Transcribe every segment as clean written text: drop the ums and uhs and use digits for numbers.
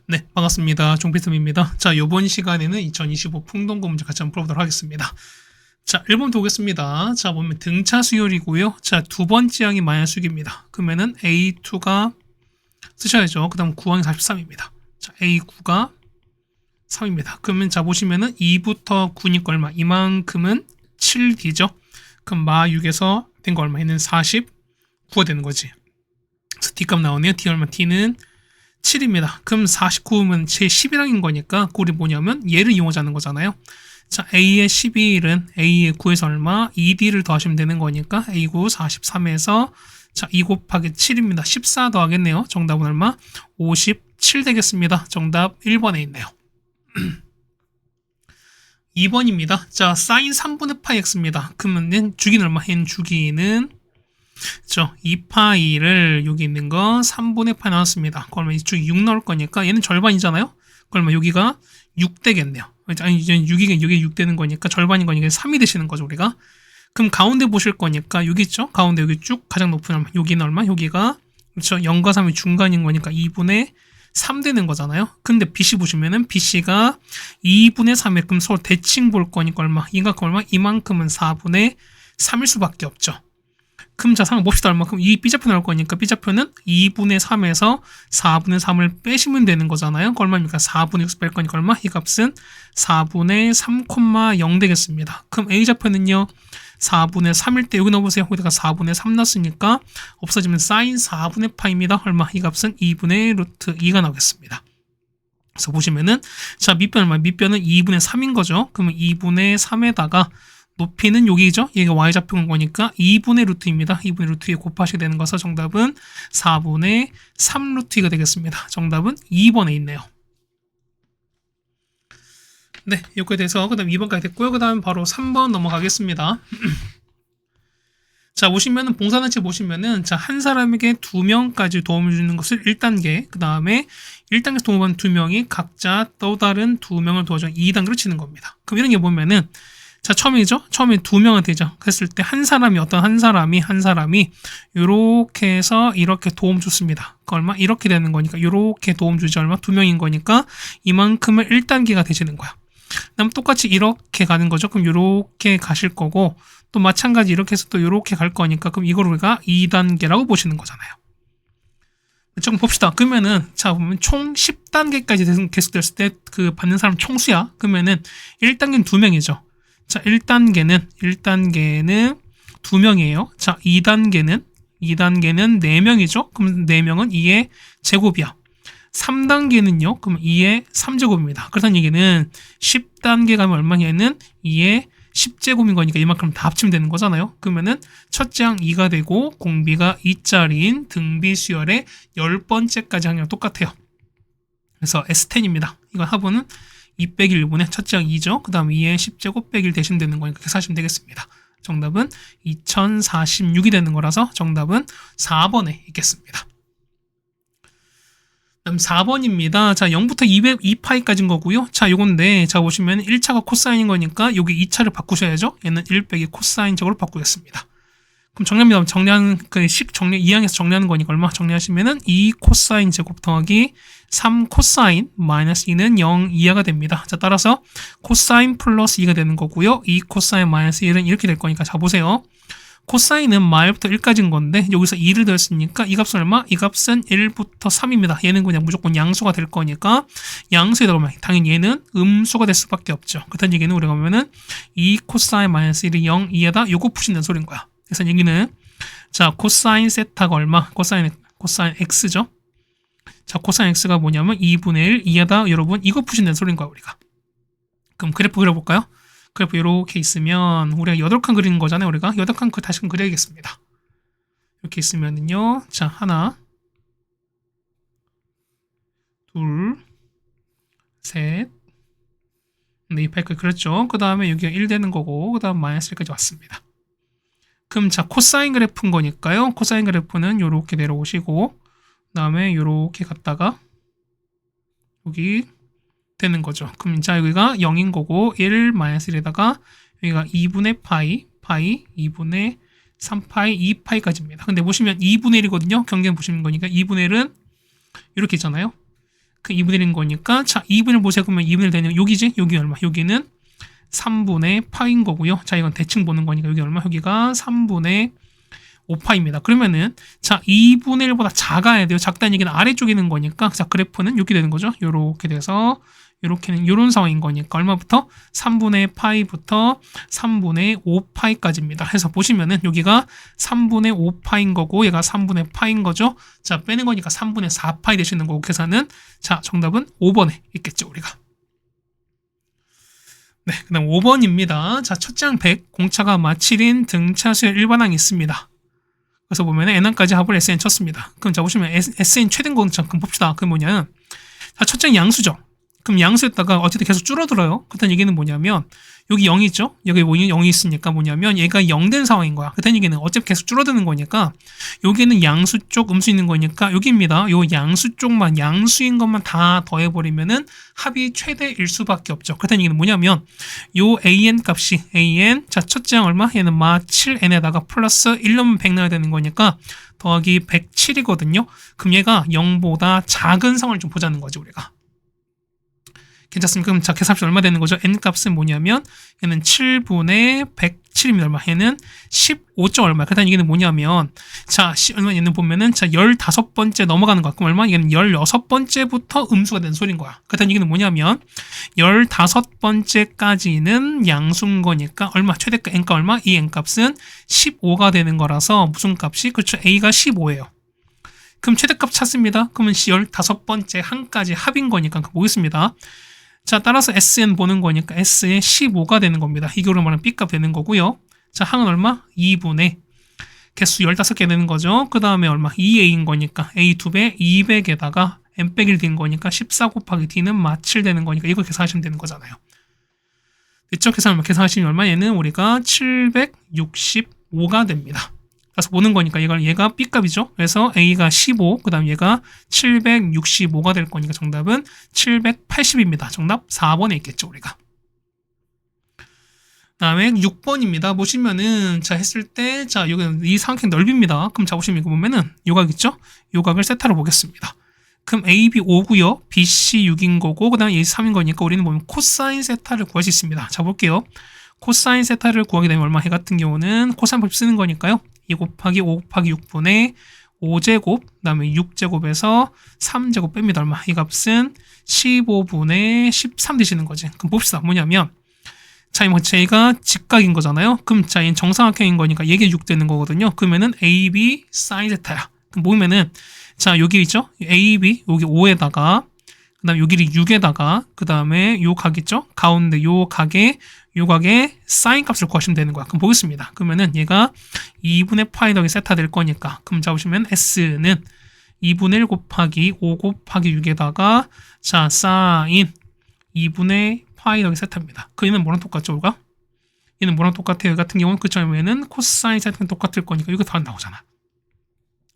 네, 반갑습니다. 종필쌤입니다. 자, 요번 시간에는 2025 풍동고 문제 같이 한번 풀어보도록 하겠습니다. 자, 1번부터 보겠습니다. 자, 보면 등차 수열이고요. 자, 두 번째 항이 마이너스 6입니다. 그러면은 A2가 쓰셔야죠. 그 다음 9항이 43입니다. 자, A9가 3입니다. 그러면 자, 보시면은 2부터 9니까 얼마? 이만큼은 7D죠. 그럼 마 6에서 된 거 얼마? 얘는 49가 되는 거지. 그래서 D값 나오네요. D 얼마? D는 7입니다. 그럼 49면 제 11항인 거니까 꼴이 뭐냐면 얘를 이용하자는 거잖아요. 자, A의 11은 A의 9에서 얼마? 2D를 더하시면 되는 거니까 A9 43에서 자, 2 곱하기 7입니다. 14 더하겠네요. 정답은 얼마? 57 되겠습니다. 정답 1번에 있네요. 2번입니다. 자, sin 3분의 파이 x입니다. 그러면 주기는 얼마? n 주기는 그렇죠. 2파이를 여기 있는 거 3분의 파이 나왔습니다. 그러면 이쪽에 6 나올 거니까 얘는 절반이잖아요. 그러면 여기가 6 되겠네요. 아니 이제 6이 여기 6 되는 거니까 절반인 거니까 3이 되시는 거죠, 우리가. 그럼 가운데 보실 거니까 여기 있죠. 가운데 여기 쭉 가장 높은 얼마? 여기는 얼마? 여기가 그렇죠. 0과 3이 중간인 거니까 2분의 3 되는 거잖아요. 근데 BC 보시면은 BC가 2분의 3에 그럼 서로 대칭 볼 거니까 얼마? 이만큼 얼마? 이만큼은 4분의 3일 수밖에 없죠. 그럼 자, 상황 봅시다. 얼마큼? 이 B좌표 나올 거니까 B좌표는 2분의 3에서 4분의 3을 빼시면 되는 거잖아요. 그 얼마입니까? 4분의 6 뺄 거니까 얼마? 이 값은 4분의 3,0 되겠습니다. 그럼 A좌표는요. 4분의 3일 때 여기 넣어보세요. 여기다가 4분의 3 넣었으니까 없어지면 sin 4분의 파입니다. 얼마? 이 값은 2분의 루트 2가 나오겠습니다. 그래서 보시면은 자, 밑변 얼마? 밑변은 2분의 3인 거죠. 그러면 2분의 3에다가 높이는 여기죠. 얘가 y좌표인 거니까 2분의 루트입니다. 2분의 루트 2 곱하시게 되는 것은 정답은 4분의 3 루트 2가 되겠습니다. 정답은 2번에 있네요. 네, 여기에 대해서 그 다음 2번까지 됐고요. 그 다음 바로 3번 넘어가겠습니다. 자, 보시면은 봉사단체 보시면은 자, 한 사람에게 2명까지 도움을 주는 것을 1단계, 그 다음에 1단계에서 도움을 받은 2명이 각자 또 다른 2명을 도와줘 2단계로 치는 겁니다. 그럼 이런 게 보면은 자, 처음이죠? 처음에 2명한테 되죠. 그랬을 때 한 사람이 한 사람이 요렇게 해서 이렇게 도움 줬습니다. 그 얼마? 이렇게 되는 거니까 요렇게 도움 주지 얼마? 2명인 거니까 이만큼을 1단계가 되시는 거야. 그다음 똑같이 이렇게 가는 거죠. 그럼 요렇게 가실 거고 또 마찬가지 이렇게 해서 또 요렇게 갈 거니까 그럼 이걸 우리가 2단계라고 보시는 거잖아요. 좀 봅시다. 그러면은 자, 보면 총 10단계까지 계속됐을 때 그 받는 사람 총수야. 그러면은 1단계는 2명이죠. 자, 1단계는 2명이에요. 자, 2단계는 4명이죠. 그럼 4명은 2의 제곱이야. 3단계는요. 그럼 2의 3제곱입니다. 그렇다는 얘기는 10단계 가면 얼마냐는 2의 10제곱인 거니까 이만큼 다 합치면 되는 거잖아요. 그러면은 첫째 항 2가 되고 공비가 2짜리인 등비 수열의 10번째까지 항이랑 똑같아요. 그래서 S10입니다. 이건 합은 2 빼기 1분의 첫째 항 2죠. 그 다음 2의 10제곱 빼기 1 대시면 되는 거니까 그렇게 하시면 되겠습니다. 정답은 2046이 되는 거라서 정답은 4번에 있겠습니다. 다음 4번입니다. 자, 0부터 2파이까지인 거고요. 자, 요건데 자, 보시면 1차가 코사인인 거니까 여기 2차를 바꾸셔야죠. 얘는 1 빼기 코사인적으로 바꾸겠습니다. 그럼 정리합니다. 정리하는 그 정리 2항에서 정리하는 거니까 얼마 정리하시면은 2 코사인 제곱 더하기 3 코사인 마이너스 2는 0 이하가 됩니다. 자, 따라서 코사인 플러스 2가 되는 거고요. 2 코사인 마이너스 1은 이렇게 될 거니까 자, 보세요. 코사인은 마일부터 1까지인 건데 여기서 2를 더했으니까 이 값은 얼마? 이 값은 1부터 3입니다. 얘는 그냥 무조건 양수가 될 거니까 양수에다 보면 당연히 얘는 음수가 될 수밖에 없죠. 그렇다는 얘기는 우리가 보면은 2 코사인 마이너스 1이 0 이하다 요거 푸신다는 소린 거야. 그래서 얘기는 자, 코사인 세타가 얼마? 코사인 x죠. 자, 코사인 x가 뭐냐면 2분의 1 이하다 여러분 이거 푸신다는 소린 거야, 우리가. 그럼 그래프 그려볼까요? 그래프 이렇게 있으면 우리가 8칸 그리는 거잖아요. 우리가 8칸 다시 그려야겠습니다. 이렇게 있으면은요. 자, 하나, 둘, 셋, 네, 2파이까지 그렸죠. 그 다음에 여기가 1 되는 거고 그 다음 마이너스 1까지 왔습니다. 그럼 자, 코사인 그래프인 거니까요. 코사인 그래프는 이렇게 내려오시고 그 다음에 이렇게 갔다가 여기 되는 거죠. 그럼 자, 여기가 0인 거고 1 마이너스 1에다가 여기가 2분의 파이 2분의 3파이 2파이까지입니다. 근데 보시면 2분의 1이거든요. 경계는 보시는 거니까 2분의 1은 이렇게 있잖아요. 그 2분의 1인 거니까 자 2분의 1 보세요. 그러면 2분의 1 되는 여기지? 여기 얼마? 여기는 3분의 파인 거고요. 자 이건 대칭 보는 거니까 여기 얼마? 여기가 3분의 5파입니다. 그러면은 자 2분의 1보다 작아야 돼요. 작다는 얘기는 아래쪽에 있는 거니까 자 그래프는 이렇게 되는 거죠. 요렇게 돼서 요렇게는 요런 상황인 거니까 얼마부터? 3분의 파이부터 3분의 5파이까지입니다. 해서 보시면은 여기가 3분의 5파인 거고 얘가 3분의 파인 거죠. 자 빼는 거니까 3분의 4파이 되시는 거고 계산은 자 정답은 5번에 있겠죠 우리가. 네, 그 다음 5번입니다. 자, 첫 장 100, 공차가 마칠인 등차수의 일반항이 있습니다. 그래서 보면 n항까지 합을 SN 쳤습니다. 그럼 자, 보시면 SN 최대 공차, 그럼 봅시다. 그게 뭐냐면, 자, 첫 장 양수죠. 그럼 양수였다가 어쨌든 계속 줄어들어요. 그렇다는 얘기는 뭐냐면, 여기 0이 있죠? 여기 0이 있으니까 뭐냐면, 얘가 0 된 상황인 거야. 그렇다는 얘기는 어차피 계속 줄어드는 거니까, 여기는 양수 쪽, 음수 있는 거니까, 여기입니다. 요 양수 쪽만, 양수인 것만 다 더해버리면은 합이 최대일 수밖에 없죠. 그렇다는 얘기는 뭐냐면, 요 AN 값이, AN, 자, 첫째 양 얼마? 얘는 마 7N에다가 플러스 1 넣으면 100 넣어야 되는 거니까, 더하기 107이거든요. 그럼 얘가 0보다 작은 상황을 좀 보자는 거죠, 우리가. 괜찮습니까? 그럼 자, 계산값이 얼마 되는 거죠? n 값은 뭐냐면 얘는 7분의 107입니다. 얼마? 얘는 15점 얼마? 그렇다는 얘기는 뭐냐면 자, 얼마 얘는 보면은 자, 15번째 넘어가는 거야. 그럼 얼마? 얘는 16번째부터 음수가 된 소리인 거야. 그렇다는 얘기는 뭐냐면 15번째까지는 양수인 거니까 얼마? 최대값 n값 얼마? 이 n값은 15가 되는 거라서 무슨 값이? 그렇죠. a가 15예요. 그럼 최대값 찾습니다. 그러면 15번째 항까지 합인 거니까 보겠습니다. 자, 따라서 SN 보는 거니까 S의 15가 되는 겁니다. 이거로 말하면 B값 되는 거고요. 자, 항은 얼마? 2분의 개수 15개 되는 거죠. 그 다음에 얼마? 2A인 거니까 A 2배 200에다가 M 빼기를 된 거니까 14 곱하기 D는 마 7 되는 거니까 이걸 계산하시면 되는 거잖아요. 됐죠? 계산하시면 얼마? 얘는 우리가 765가 됩니다. 그래서 보는 거니까 얘가 B값이죠. 그래서 A가 15, 그 다음 얘가 765가 될 거니까 정답은 780입니다. 정답 4번에 있겠죠, 우리가. 그 다음에 6번입니다. 보시면은, 자, 했을 때, 자, 여기 이 삼각형 넓입니다. 그럼 자, 보시면 이거 보면은, 요각 있죠? 요각을 세타로 보겠습니다. 그럼 AB 5고요. BC 6인 거고, 그 다음에 A 3인 거니까 우리는 보면 코사인 세타를 구할 수 있습니다. 자, 볼게요. 코사인 세타를 구하게 되면 얼마? 해 같은 경우는 코사인 법 쓰는 거니까요. 2 곱하기 5 곱하기 6분의 5제곱, 그 다음에 6제곱에서 3제곱 뺍니다. 얼마? 이 값은 15분의 13 되시는 거지. 그럼 봅시다. 뭐냐면, 자, 얘가 직각인 거잖아요. 그럼 자, 얘는 정삼각형인 거니까 얘게 6 되는 거거든요. 그러면은 AB 사인 세타야. 그럼 보면은, 자, 여기 있죠? AB, 여기 5에다가, 그 다음에 여기 6에다가, 그 다음에 요 각 있죠? 가운데 요 각에 사인 값을 구하시면 되는 거야. 그럼 보겠습니다. 그러면은 얘가 2분의 파이 더하기 세타 될 거니까. 그럼 잡으시면 S는 2분의 1 곱하기 5 곱하기 6에다가 자, 사인 2분의 파이 더하기 세타입니다. 그 얘는 뭐랑 똑같죠, 우리가? 얘는 뭐랑 똑같아요? 이 같은 경우는 그쵸? 얘는 코사인 세타는 똑같을 거니까 이거 다 나오잖아.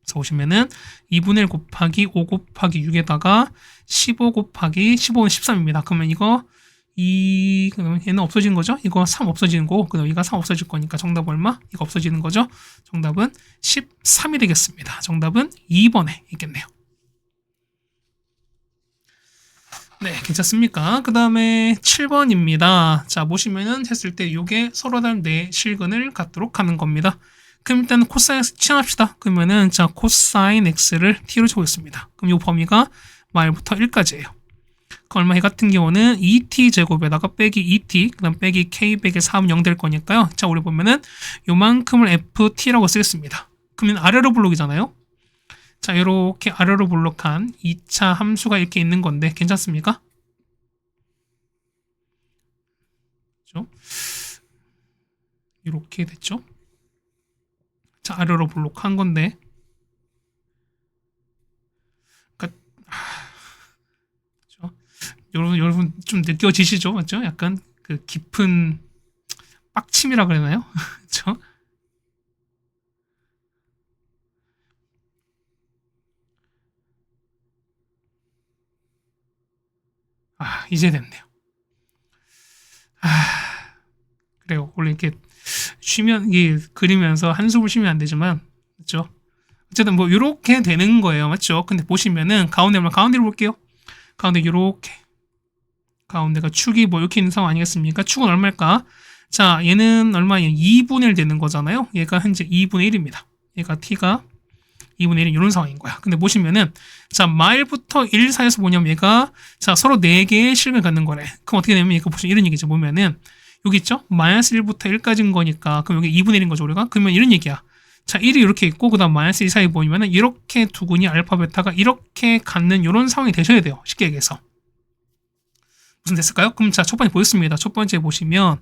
그래서 보시면은 2분의 1 곱하기 5 곱하기 6에다가 15 곱하기 15는 13입니다. 그러면 이거 그러면 얘는 없어지는 거죠? 이거 3 없어지는 거고, 그 다음 이거 3 없어질 거니까 정답 얼마? 이거 없어지는 거죠? 정답은 13이 되겠습니다. 정답은 2번에 있겠네요. 네, 괜찮습니까? 그 다음에 7번입니다. 자, 보시면은 했을 때 이게 서로 다른 네 실근을 갖도록 하는 겁니다. 그럼 일단 코사인 x 치환합시다. 그러면은 자, 코사인 x를 t로 쳐보겠습니다. 그럼 이 범위가 말부터 1까지예요. 그 얼마 해 같은 경우는 2t 제곱에다가 빼기 2t, 그 다음 빼기 k 빼기 4은 0 될 거니까요. 자, 우리 보면은 요만큼을 ft라고 쓰겠습니다. 그러면 아래로 블록이잖아요. 자, 이렇게 아래로 블록한 2차 함수가 이렇게 있는 건데 괜찮습니까? 그렇죠? 이렇게 됐죠? 자, 아래로 블록한 건데 그러니까 그렇죠? 여러분 좀 느껴지시죠? 맞죠? 약간 그 깊은 빡침이라 그러나요? 그렇죠? 이제 됐네요. 그래요. 원래 이렇게 쉬면, 이게 그리면서 한숨을 쉬면 안 되지만, 그렇죠? 어쨌든 뭐, 이렇게 되는 거예요. 맞죠? 근데 보시면은, 가운데로 볼게요. 가운데 요렇게 가운데가 축이 뭐 이렇게 있는 상황 아니겠습니까? 축은 얼마일까? 자, 얘는 얼마예요? 2분의 1 되는 거잖아요. 얘가 현재 2분의 1입니다. 얘가 t가 2분의 1인 이런 상황인 거야. 근데 보시면은 자, 마일부터 1 사이에서 뭐냐면 얘가 자, 서로 4개의 실을 갖는 거래. 그럼 어떻게 되냐면 이거 보시면 이런 얘기죠. 보면은 여기 있죠? 마이너스 1부터 1까지인 거니까 그럼 여기 2분의 1인 거죠, 우리가? 그러면 이런 얘기야. 자, 1이 이렇게 있고 그다음 마이너스 1 사이 보이면은 이렇게 두근이 알파 베타가 이렇게 갖는 이런 상황이 되셔야 돼요. 쉽게 얘기해서. 무슨 됐을까요? 그럼 자, 첫 번째 보였습니다. 첫 번째 보시면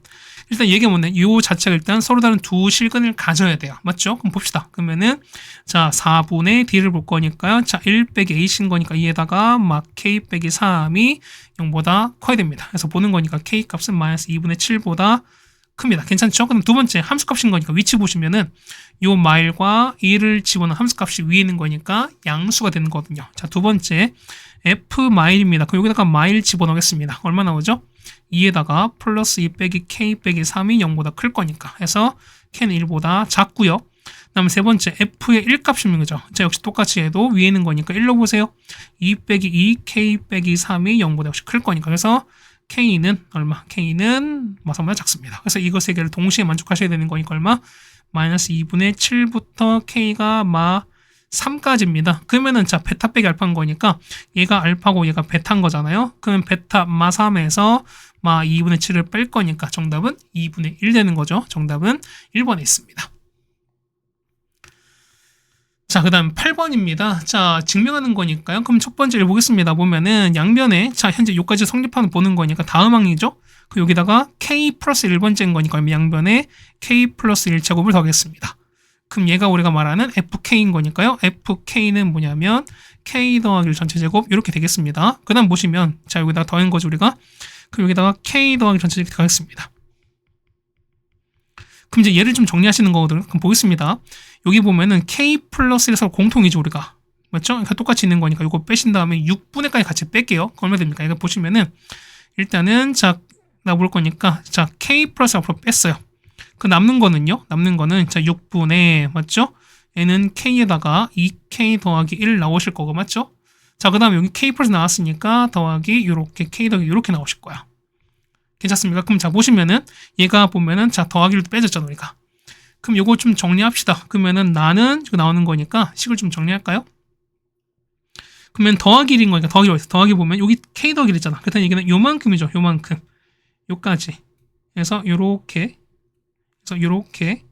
일단 얘기가 뭐냐? 요 자체가 일단 서로 다른 두 실근을 가져야 돼요. 맞죠? 그럼 봅시다. 그러면은 자, 4분의 d를 볼 거니까요. 자, 1 빼기 a인 거니까 이에다가 막 k 빼기 3이 0보다 커야 됩니다. 그래서 보는 거니까 k 값은 마이너스 2분의 7보다 큽니다. 괜찮죠? 그럼 두 번째 함수값인 거니까 위치 보시면은 요 마일과 1을 집어넣은 함수값이 위에 있는 거니까 양수가 되는 거거든요. 자, 두 번째 f 마일입니다. 그럼 여기다가 마일 집어넣겠습니다. 얼마 나오죠? 2에다가 플러스 2 빼기 k 빼기 3이 0보다 클 거니까 해서 k는 1보다 작고요. 그 다음에 세 번째 f의 1값이 있는 거죠. 자, 역시 똑같이 해도 위에 있는 거니까 1로 보세요. 2 빼기 2 k 빼기 3이 0보다 역시 클 거니까 그래서 k는 얼마? k는 마사보다 작습니다. 그래서 이거 세 개를 동시에 만족하셔야 되는 거니까 얼마? 마이너스 2분의 7부터 k가 마 3까지입니다. 그러면은 자, 베타 빼기 알파인 거니까 얘가 알파고 얘가 베타인 거잖아요. 그러면 베타 마 3에서 마 2분의 7을 뺄 거니까 정답은 2분의 1 되는 거죠. 정답은 1번에 있습니다. 자, 그 다음 8번입니다. 자, 증명하는 거니까요. 그럼 첫 번째를 보겠습니다. 보면은 양변에 자, 현재 요까지 성립하는 보는 거니까 다음 항이죠. 그 여기다가 k 플러스 1번째인 거니까 양변에 k 플러스 1제곱을 더하겠습니다. 그럼 얘가 우리가 말하는 fk인 거니까요. fk는 뭐냐면 k 더하기 1 전체 제곱 이렇게 되겠습니다. 그 다음 보시면 자, 여기다가 더한 거죠 우리가. 그럼 여기다가 k 더하기 전체 제곱 더하겠습니다. 그럼 이제 얘를 좀 정리하시는 거거든요. 그럼 보겠습니다. 여기 보면은 k 플러스 1에서 공통이죠 우리가. 맞죠? 그러니까 똑같이 있는 거니까 이거 빼신 다음에 6분의 까지 같이 뺄게요. 그럼 얼마 됩니까? 이거 보시면은 일단은 자, 나 볼 거니까 자, k 플러스 앞으로 뺐어요. 그 남는 거는요. 남는 거는 자, 6분의 맞죠? 얘는 k에다가 2k 더하기 1 나오실 거고 맞죠? 자, 그 다음에 여기 k 플러스 나왔으니까 더하기 요렇게 k 더하기 요렇게 나오실 거야. 괜찮습니까? 그럼 자, 보시면은 얘가 보면은 자, 더하기를 빼졌잖아 우리가. 그럼 요거 좀 정리합시다. 그러면은 나는 이거 나오는 거니까 식을 좀 정리할까요? 그러면 더하기 1인 거니까 더하기 어디서 더하기 보면 여기 k 더하기 1 있잖아. 그렇다는 얘기는 요만큼이죠. 요만큼. 요까지. 그래서 요렇게 그래서 요렇게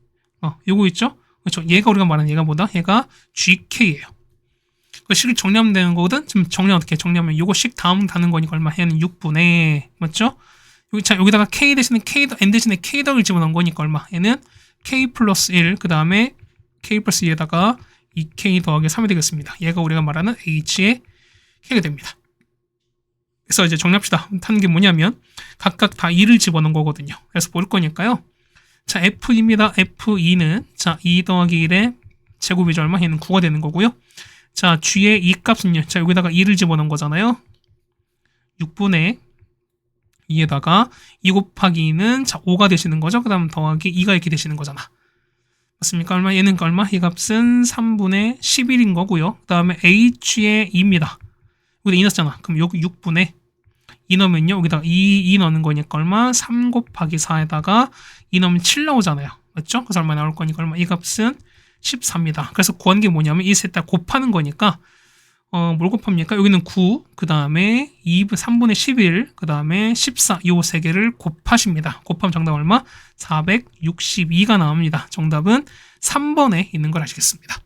요거 있죠? 그렇죠. 얘가 우리가 말하는 얘가 뭐다? 얘가 GK예요. 그 식을 정리하면 되는 거거든. 지금 정리하면 어떻게? 정리하면 요거 식 다음 다는 거니까 얼마? 얘는 6분의 맞죠? 여기 자, 여기다가 k 대신에 n 대신에 k 더하기를 집어넣은 거니까 얼마? 얘는 k 플러스 1 그 다음에 k 플러스 2에다가 2k 더하기 3이 되겠습니다. 얘가 우리가 말하는 h의 k가 됩니다. 그래서 이제 정리합시다. 하는 게 뭐냐면 각각 다 2를 집어넣은 거거든요. 그래서 볼 거니까요. 자, F2입니다. F2는 자, 2 더하기 1의 제곱이죠. 얼마? 얘는 9가 되는 거고요. 자, G의 2 값은요. 자, 여기다가 2를 집어넣은 거잖아요. 6분의 2에다가 2 곱하기 2는 자, 5가 되시는 거죠. 그 다음 더하기 2가 이렇게 되시는 거잖아. 맞습니까? 얼마? 얘는 얼마? 이 값은 3분의 11인 거고요. 그 다음에 H의 2입니다. 여기다 2 넣었잖아. 그럼 여기 6분의 2 넣으면요. 여기다가 2 넣는 거니까 얼마? 3 곱하기 4에다가 2 넣으면 7 나오잖아요. 맞죠? 그래서 얼마 나올 거니까 얼마? 이 값은 14입니다. 그래서 구한 게 뭐냐면 이 셋 다 곱하는 거니까 뭘 곱합니까? 여기는 9, 그 다음에 3분의 11, 그 다음에 14, 요 세 개를 곱하십니다. 곱하면 정답 얼마? 462가 나옵니다. 정답은 3번에 있는 걸 아시겠습니다.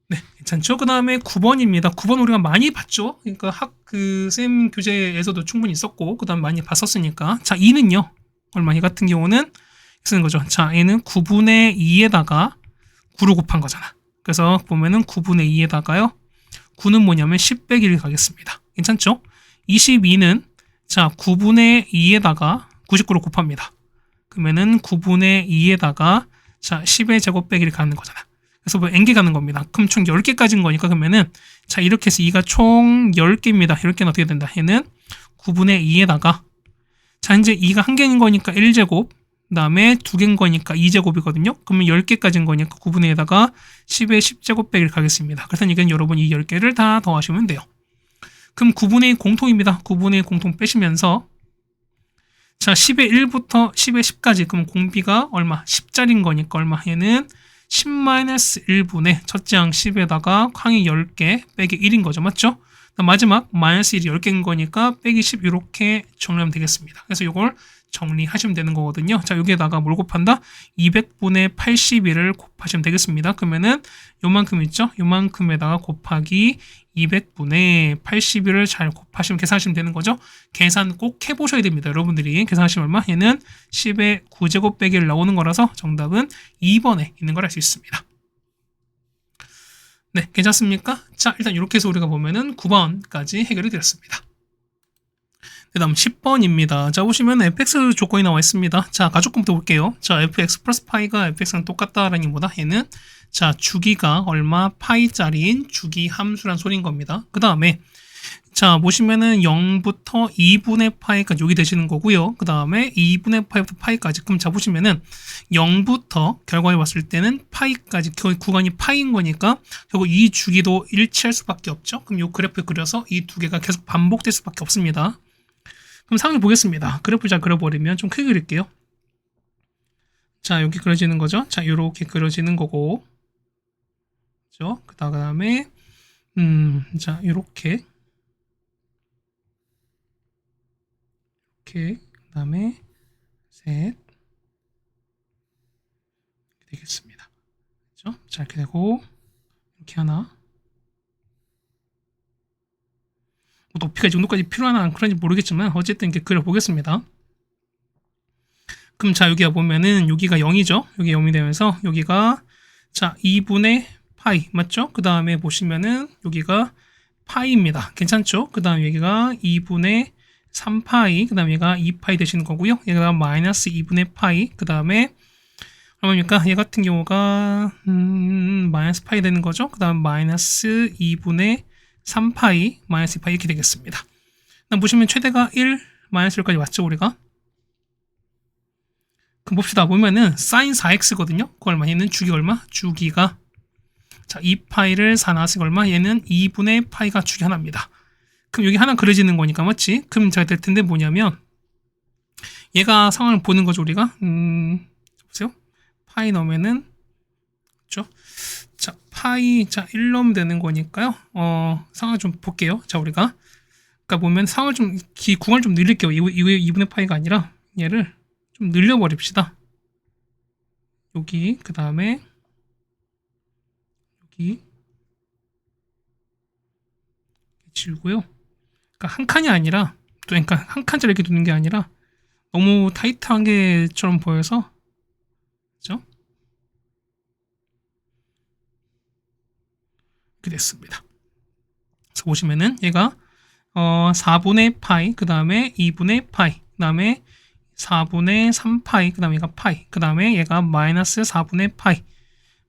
네, 괜찮죠? 그 다음에 9번입니다. 9번 우리가 많이 봤죠? 그러니까 쌤 교재에서도 충분히 있었고, 그 다음 많이 봤었으니까. 자, 2는요. 얼마? 이 같은 경우는 쓰는 거죠. 자, 얘는 9분의 2에다가 9를 곱한 거잖아. 그래서 보면은 9분의 2에다가요. 9는 뭐냐면 10 빼기 1 가겠습니다. 괜찮죠? 22는 자, 9분의 2에다가 99를 곱합니다. 그러면은 9분의 2에다가 자, 10의 제곱 빼기 1 가는 거잖아. 그래서 뭐 n개 가는 겁니다. 그럼 총 10개까지인 거니까 그러면은 자, 이렇게 해서 2가 총 10개입니다. 10개는 어떻게 된다? 얘는 9분의 2에다가 자, 이제 2가 한 개인 거니까 1제곱 그 다음에 2개인 거니까 2제곱이거든요. 그러면 10개까지인 거니까 9분의 10에 10제곱 빼기를 가겠습니다. 그래서 이건 여러분 이 10개를 다 더하시면 돼요. 그럼 9분의 1 공통입니다. 9분의 1 공통 빼시면서 자 10의 1부터 10의 10까지 그럼 공비가 얼마? 10짜리인 거니까 얼마? 얘는 10-1분의 첫째 항 10에다가 항이 10개 빼기 1인 거죠. 맞죠? 마지막 마이너스 1이 10개인 거니까 빼기 10 이렇게 정리하면 되겠습니다. 그래서 이걸 정리하시면 되는 거거든요. 자, 여기에다가 뭘 곱한다? 200분의 81을 곱하시면 되겠습니다. 그러면은 요만큼 있죠? 요만큼에다가 곱하기 200분의 81을 잘 곱하시면 계산하시면 되는 거죠. 계산 꼭 해보셔야 됩니다. 여러분들이 계산하시면 얼마? 얘는 10의 9제곱 빼기를 나오는 거라서 정답은 2번에 있는 걸 알 수 있습니다. 네, 괜찮습니까? 자, 일단 이렇게 해서 우리가 보면은 9번까지 해결이 되었습니다. 그 다음 10번입니다. 자, 보시면 fx 조건이 나와 있습니다. 자, 가족금부터 볼게요. 자, fx 플러스 파이가 fx랑 똑같다라는 것보다 얘는 자, 주기가 얼마 파이짜리인 주기 함수란 소리인 겁니다. 그 다음에 자, 보시면은 0부터 2분의 파이까지 여기 되시는 거고요. 그 다음에 2분의 파이부터 파이까지. 그럼 자, 보시면은 0부터 결과에 봤을 때는 파이까지 구간이 파이인 거니까 결국 이 주기도 일치할 수밖에 없죠. 그럼 이 그래프 그려서 이 두 개가 계속 반복될 수밖에 없습니다. 그럼 상을 보겠습니다. 그래프 잘 그려버리면 좀 크게 그릴게요. 자, 여기 그려지는 거죠. 자, 요렇게 그려지는 거고. 그죠? 그 다음에, 자, 요렇게. 이렇게. 그 다음에, 셋. 되겠습니다. 그죠? 자, 이렇게 되고, 이렇게 하나. 높이가 이 정도까지 필요하나 안 필요한지 모르겠지만 어쨌든 이렇게 그려보겠습니다. 그럼 자 여기가 보면은 여기가 0이죠. 여기 0이 되면서 여기가 자 2분의 파이 맞죠? 그 다음에 보시면은 여기가 파이입니다. 괜찮죠? 그 다음 여기가 2분의 3파이 그 다음에 얘가 2파이 되시는 거고요. 얘가 마이너스 2분의 파이 그 다음에 얼마입니까? 얘 같은 경우가 마이너스 파이 되는 거죠. 그 다음 마이너스 2분의 3파이, 마이너스 2파이 이렇게 되겠습니다. 그다음 보시면 최대가 1, 마이너스 1까지 왔죠, 우리가? 그럼 봅시다. 보면은 사인 4x거든요. 그 얼마? 얘는 주기 얼마? 주기가 자, 2파이를 4 나왔으니까 얼마? 얘는 2분의 파이가 주기 하나입니다. 그럼 여기 하나 그려지는 거니까 맞지? 그럼 제가 될 텐데 뭐냐면 얘가 상황을 보는 거죠, 우리가. 보세요. 파이 넣으면은 그렇죠? 자, 파이, 자, 1 넣으면 되는 거니까요. 상황을 좀 볼게요. 자, 우리가. 그러니까 보면 상황을 좀, 구간을 좀 늘릴게요. 2분의 파이가 아니라 얘를 좀 늘려버립시다. 여기, 그 다음에, 여기. 지우고요. 그러니까 한 칸이 아니라, 또 그러니까 한 칸짜리 이렇게 두는 게 아니라 너무 타이트한 게처럼 보여서, 그죠? 됐습니다. 그래서 보시면은 얘가 4분의 파이 그 다음에 2분의 파이 그 다음에 4분의 3파이 그 다음에 얘가 파이 그 다음에 얘가 마이너스 4분의 파이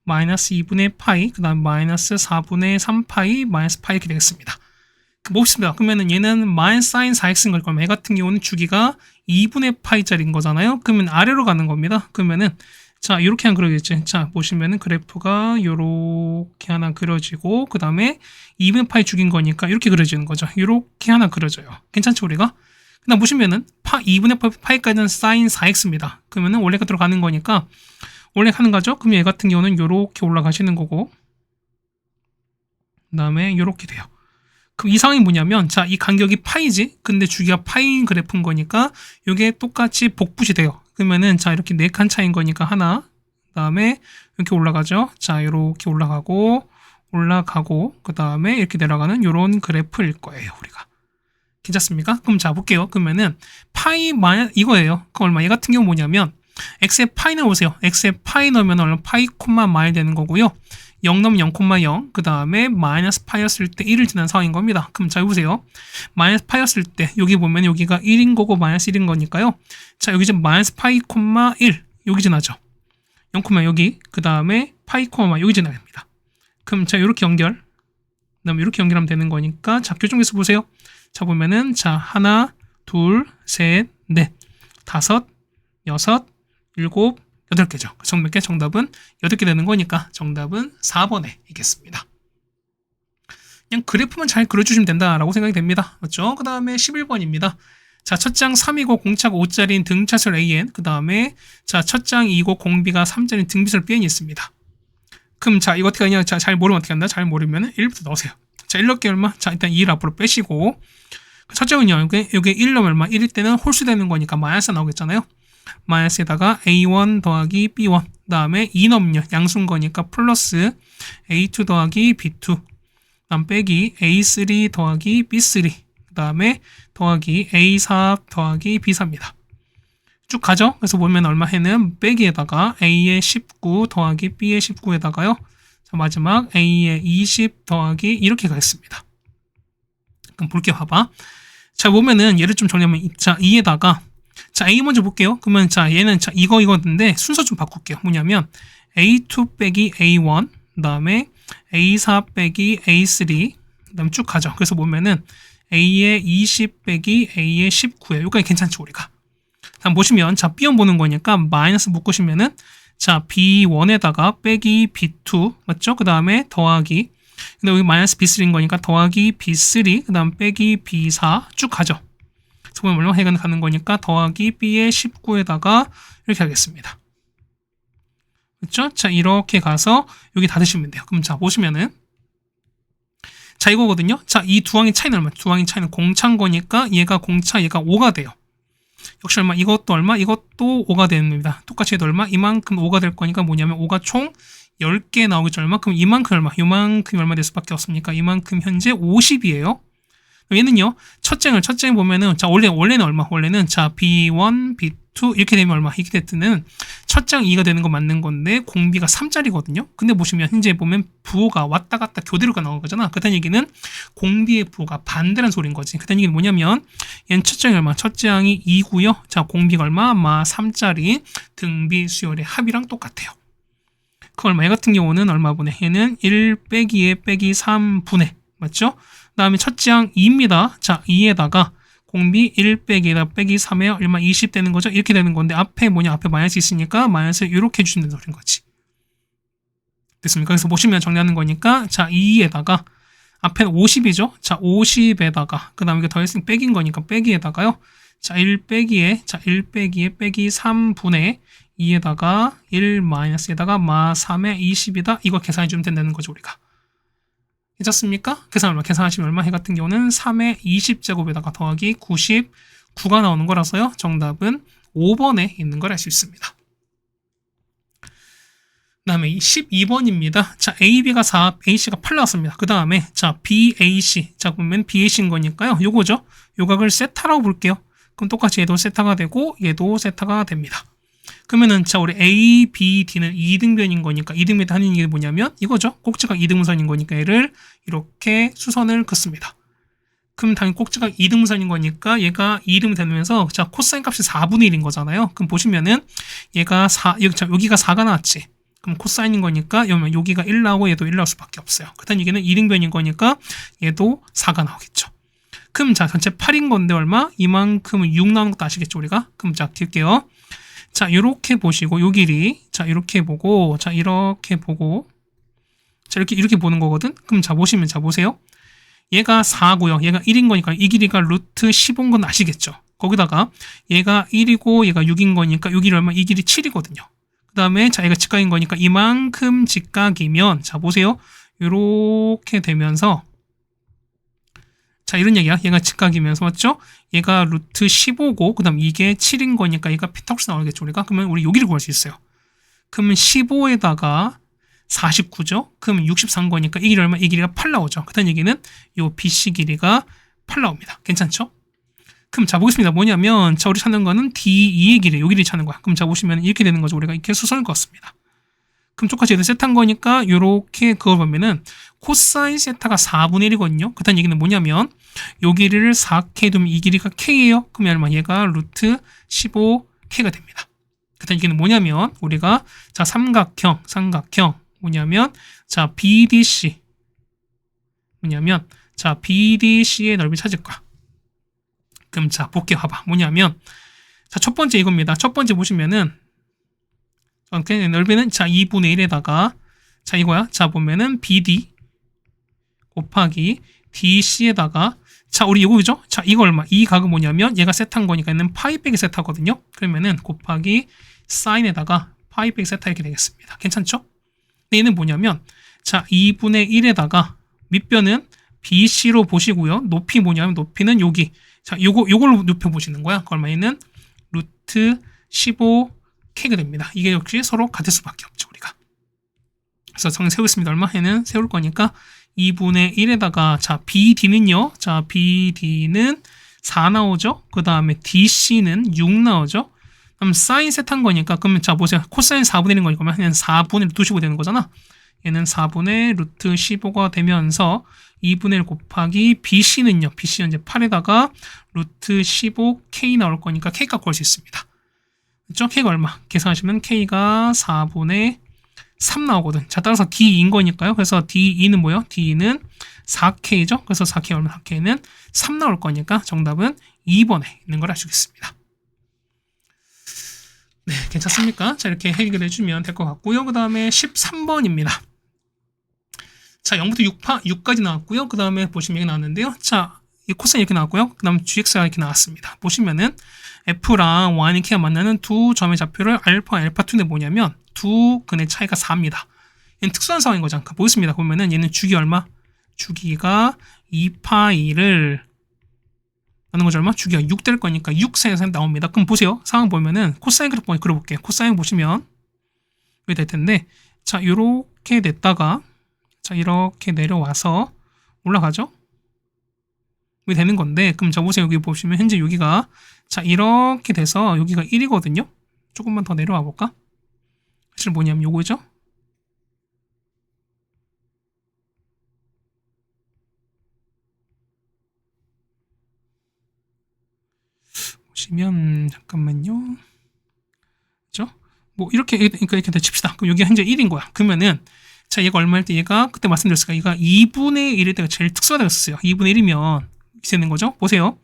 마이너스 2분의 파이 그 다음 마이너스 4분의 3파이 마이너스 파이 이렇게 되겠습니다. 봅시다. 그러면은 얘는 마이너스 사인 4x인 걸 거면 얘 같은 경우는 주기가 2분의 파이짜리인 거잖아요. 그러면 아래로 가는 겁니다. 그러면은 자, 이렇게 하나 그려지겠지. 자, 보시면은 그래프가 요렇게 하나 그려지고, 그 다음에 2분의 파이 죽인 거니까 이렇게 그려지는 거죠. 이렇게 하나 그려져요. 괜찮죠, 우리가? 그 다음 보시면은 2분의 파이까지는 사인 4x입니다. 그러면은 원래가 들어가는 거니까, 원래 하는 거죠? 그럼 얘 같은 경우는 요렇게 올라가시는 거고, 그 다음에 요렇게 돼요. 그럼 이 상황이 뭐냐면, 자, 이 간격이 파이지? 근데 주기가 파이인 그래프인 거니까, 요게 똑같이 복붙이 돼요. 그러면은 자 이렇게 4칸 차인 거니까 하나 그 다음에 이렇게 올라가죠. 자 이렇게 올라가고 그 다음에 이렇게 내려가는 이런 그래프일 거예요. 우리가 괜찮습니까? 그럼 자 볼게요. 그러면은 파이 마이너스 이거예요. 그 얼마? 얘 같은 경우 뭐냐면 x에 파이 넣으세요. x에 파이 넣으면 얼마? 파이 콤마 마이 되는 거고요. 0 넣으면 0,0 그 다음에 마이너스 파이였을 때 1을 지난 상황인 겁니다. 그럼 잘 보세요. 마이너스 파이였을 때 여기 보면 여기가 1인 거고 마이너스 1인 거니까요. 자 여기 지금 마이너스 파이 콤마 1 여기 지나죠. 0, 여기 그 다음에 파이 콤마 여기 지나갑니다. 그럼 자 이렇게 연결 그 다음에 이렇게 연결하면 되는 거니까 자 교정해서 보세요. 자 보면은 자 하나 둘 셋 넷 다섯 여섯 7, 8개죠. 총 몇 개? 정답은 8개 되는 거니까 정답은 4번에 있겠습니다. 그냥 그래프만 잘 그려주시면 된다라고 생각이 됩니다. 맞죠? 그 다음에 11번입니다. 자, 첫 장 3이고 공차가 5짜리인 등차설 AN, 그 다음에 자, 첫 장 2고 공비가 3짜리인 등비설 BN이 있습니다. 그럼 자, 이거 어떻게 하냐? 자, 잘 모르면 어떻게 한다? 잘 모르면 1부터 넣으세요. 자, 1 넣기 얼마? 자, 일단 2를 앞으로 빼시고, 첫 장은요, 이게 1 넣으면 얼마? 1일 때는 홀수 되는 거니까 마이너스 나오겠잖아요. 마이너스에다가 A1 더하기 B1, 그 다음에 2 넣으면요, 양수인 거니까 플러스 A2 더하기 B2, 다음 빼기 A3 더하기 B3, 그 다음에 더하기 A4 더하기 B4입니다. 쭉 가죠. 그래서 보면 얼마 해는 빼기에다가 A의 19 더하기 B의 19에다가요. 자, 마지막 A의 20 더하기 이렇게 가겠습니다. 그럼 볼게요. 봐봐. 자, 보면은 얘를 좀 정리하면 자, 2에다가 자, A 먼저 볼게요. 그러면 자, 얘는 자, 이거인데 순서 좀 바꿀게요. 뭐냐면 A2 빼기 A1, 그 다음에 A4 빼기 A3, 그 다음 쭉 가죠. 그래서 보면은 A의 20 빼기 A의 19예요. 여기까지 괜찮죠, 우리가. 다음 보시면 자, B1 보는 거니까 마이너스 묶으시면은 자, B1에다가 빼기 B2 맞죠? 그 다음에 더하기, 근데 여기 마이너스 B3인 거니까 더하기 B3, 그 다음 빼기 B4 쭉 가죠. 그래서 보면 물론 해가 가는 거니까 더하기 B의 19에다가 이렇게 하겠습니다. 그렇죠? 자, 이렇게 가서 여기 다 드시면 돼요. 그럼 자, 보시면은 자, 이거거든요. 자, 이 두 항의 차이는 얼마? 두 항의 차이는 공차인 거니까 얘가 공차, 얘가 5가 돼요. 역시 얼마? 이것도 얼마? 이것도 5가 되는 겁니다. 똑같이 해도 얼마? 이만큼 5가 될 거니까 뭐냐면 5가 총 10개 나오겠죠. 얼마? 그럼 이만큼 얼마? 이만큼이 얼마 될 수밖에 없습니까? 이만큼 현재 50이에요. 얘는요, 첫째를 보면은, 자, 원래는 얼마? 원래는, 자, B1, B2, 이렇게 되면 얼마? 이렇게 됐든, 첫장 2가 되는 거 맞는 건데, 공비가 3짜리거든요? 근데 보시면, 현재 보면, 부호가 왔다 갔다 교대로가 나온 거잖아. 그다는 얘기는, 공비의 부호가 반대란 소리인 거지. 그다는 얘기는 뭐냐면, 얘는 첫장이 얼마? 첫장이 2고요. 자, 공비가 얼마? 3짜리 등비 수열의 합이랑 똑같아요. 그 얼마? 얘 같은 경우는 얼마 분해? 얘는 1 빼기 2 빼기 3분의, 맞죠? 그 다음에 첫장 2입니다. 자, 2에다가 공비 1 빼기 1 빼기 3에 얼마 20 되는 거죠? 이렇게 되는 건데 앞에 뭐냐? 앞에 마이너스 있으니까 마이너스 이렇게 해주시면 되는 소리인 거지. 됐습니까? 그래서 보시면 정리하는 거니까 자, 2에다가 앞에는 50이죠? 자, 50에다가 그 다음에 이게 더했으니 빼기인 거니까 빼기에다가요. 자, 1 빼기에 자, 1 빼기에 빼기 3분의 2에다가 1 마이너스에다가 마 3에 20이다. 이거 계산해 주면 된다는 거죠, 우리가. 괜찮습니까? 계산하시면 얼마? 해 같은 경우는 3의 20제곱에다가 더하기 99가 나오는 거라서요. 정답은 5번에 있는 걸 알 수 있습니다. 그 다음에 12번입니다. 자, AB가 4, AC가 8 나왔습니다. 그 다음에 자, BAC. 자, 보면 BAC인 거니까요. 요거죠. 요각을 세타라고 볼게요. 그럼 똑같이 얘도 세타가 되고 얘도 세타가 됩니다. 그러면은 자, 우리 A, B, D는 2등변인 거니까 2등변 하는 게 뭐냐면 이거죠. 꼭지가 2등분선인 거니까 얘를 이렇게 수선을 긋습니다. 그럼 당연히 꼭지가 2등분선인 거니까 얘가 2등분 되면서 자, 코사인 값이 4분의 1인 거잖아요. 그럼 보시면은 얘가 4, 여기가 4가 나왔지. 그럼 코사인인 거니까 여기가 1 나오고 얘도 1 나올 수밖에 없어요. 그다음 얘기는 2등변인 거니까 얘도 4가 나오겠죠. 그럼 자, 전체 8인 건데 얼마? 이만큼은 6 나오는 것도 아시겠죠, 우리가? 그럼 자, 딜게요. 자, 이렇게 보시고 요 길이 자, 이렇게 보고 자, 이렇게 보고 자, 이렇게 보는 거거든. 그럼 자, 보시면 자, 보세요. 얘가 4고요. 얘가 1인 거니까 이 길이가 루트 10온 건 아시겠죠? 거기다가 얘가 1이고 얘가 6인 거니까 요 길이 얼마? 이 길이 7이거든요. 그 다음에 자, 얘가 직각인 거니까 이만큼 직각이면 자, 보세요. 요렇게 되면서 자, 이런 얘기야. 얘가 직각이면서 맞죠? 얘가 루트 15고 그 다음 이게 7인 거니까 얘가 피타고라스 나오겠죠, 우리가? 그러면 우리 여기를 구할 수 있어요. 그러면 15에다가 49죠? 그러면 64인 거니까 이 길이 얼마? 이 길이가 8 나오죠. 그다는 얘기는 요 BC 길이가 8 나옵니다. 괜찮죠? 그럼 자, 보겠습니다. 뭐냐면 자, 우리 찾는 거는 D2의 길이 요 길이 찾는 거야. 그럼 자, 보시면 이렇게 되는 거죠. 우리가 이렇게 수선을 그었습니다. 그럼 똑같이 얘도 세타인 거니까 요렇게 그걸 보면은 코사인 세타가 4분의 1이거든요. 그다는 얘기는 뭐냐면 요 길이를 4K 두면 이 길이가 K예요. 그러면 얼마? 얘가 루트 15K가 됩니다. 그다는 얘기는 뭐냐면 우리가 자, 삼각형 뭐냐면 자, BDC 뭐냐면 자, BDC의 넓이 찾을 거야. 그럼 자, 볼게요. 봐봐. 뭐냐면 자, 첫 번째 이겁니다. 첫 번째 보시면은 넓이는 자 2분의 1에다가 자 이거야. 자 보면은 BD 곱하기 DC에다가 자 우리 이거 그죠? 자 이거 얼마? 이 각은 뭐냐면 얘가 세트한 거니까 얘는 파이 빼기 세트하거든요. 그러면은 곱하기 사인에다가 파이 빼기 세타 이렇게 되겠습니다. 괜찮죠? 얘는 뭐냐면 자 2분의 1에다가 밑변은 BC로 보시고요. 높이 뭐냐면 높이는 여기 자 요걸로 높여 보시는 거야. 그러면 얘는 루트 15K가 됩니다. 이게 역시 서로 같을 수밖에 없죠 우리가. 그래서 정리 세우겠습니다. 얼마? 얘는 세울 거니까 2분의 1에다가 자 BD는요. 자 BD는 4 나오죠. 그 다음에 DC는 6 나오죠. 그럼 사인 세트한 거니까 그러면 자 보세요. 코사인 4분의 1인 거니까 그냥 4분의 루트 15 되는 거잖아. 얘는 4분의 루트 15가 되면서 2분의 1 곱하기 BC는요. BC는 이제 8에다가 루트 15K 나올 거니까 K값 구할 수 있습니다. 그렇죠? K가 얼마? 계산하시면 K가 4분의 3 나오거든. 자, 따라서 D2인 거니까요. 그래서 D2는 뭐예요? D2는 4K죠? 그래서 4K 얼마? 4K는 3 나올 거니까 정답은 2번에 있는 걸 알 수 있습니다. 네, 괜찮습니까? 자, 이렇게 해결해 주면 될 것 같고요. 그 다음에 13번입니다. 자, 0부터 6까지 나왔고요. 그 다음에 보시면 이렇게 나왔는데요. 자, 이 코사인 이렇게 나왔고요. 그 다음 GX가 이렇게 나왔습니다. 보시면은 F랑 Y는 K가 만나는 두 점의 좌표를 알파, 알파2인데 뭐냐면 두 근의 차이가 4입니다. 얘는 특수한 상황인 거죠. 보겠습니다. 보면은 얘는 주기 얼마? 주기가 2파이를 하는 거죠. 얼마? 주기가 6 될 거니까 6세에서 나옵니다. 그럼 보세요. 상황 보면은 코사인 그래프 그려볼게요. 코사인 보시면 이렇게 될 텐데 자, 요렇게 됐다가 자, 이렇게 내려와서 올라가죠? 이게 되는 건데 그럼 자, 보세요. 여기 보시면 현재 여기가 자, 이렇게 돼서 여기가 1이거든요. 조금만 더 내려와 볼까? 사실 뭐냐면 요거죠? 보시면 잠깐만요. 그죠? 뭐 이렇게 그러니까 이렇게 칩시다. 그럼 여기 현재 1인 거야. 그러면은 자 얘가 얼마일 때 얘가 그때 말씀드렸으니까 얘가 2분의 1일 때가 제일 특수하다고 했었어요. 2분의 1이면 이렇게 되는 거죠. 보세요.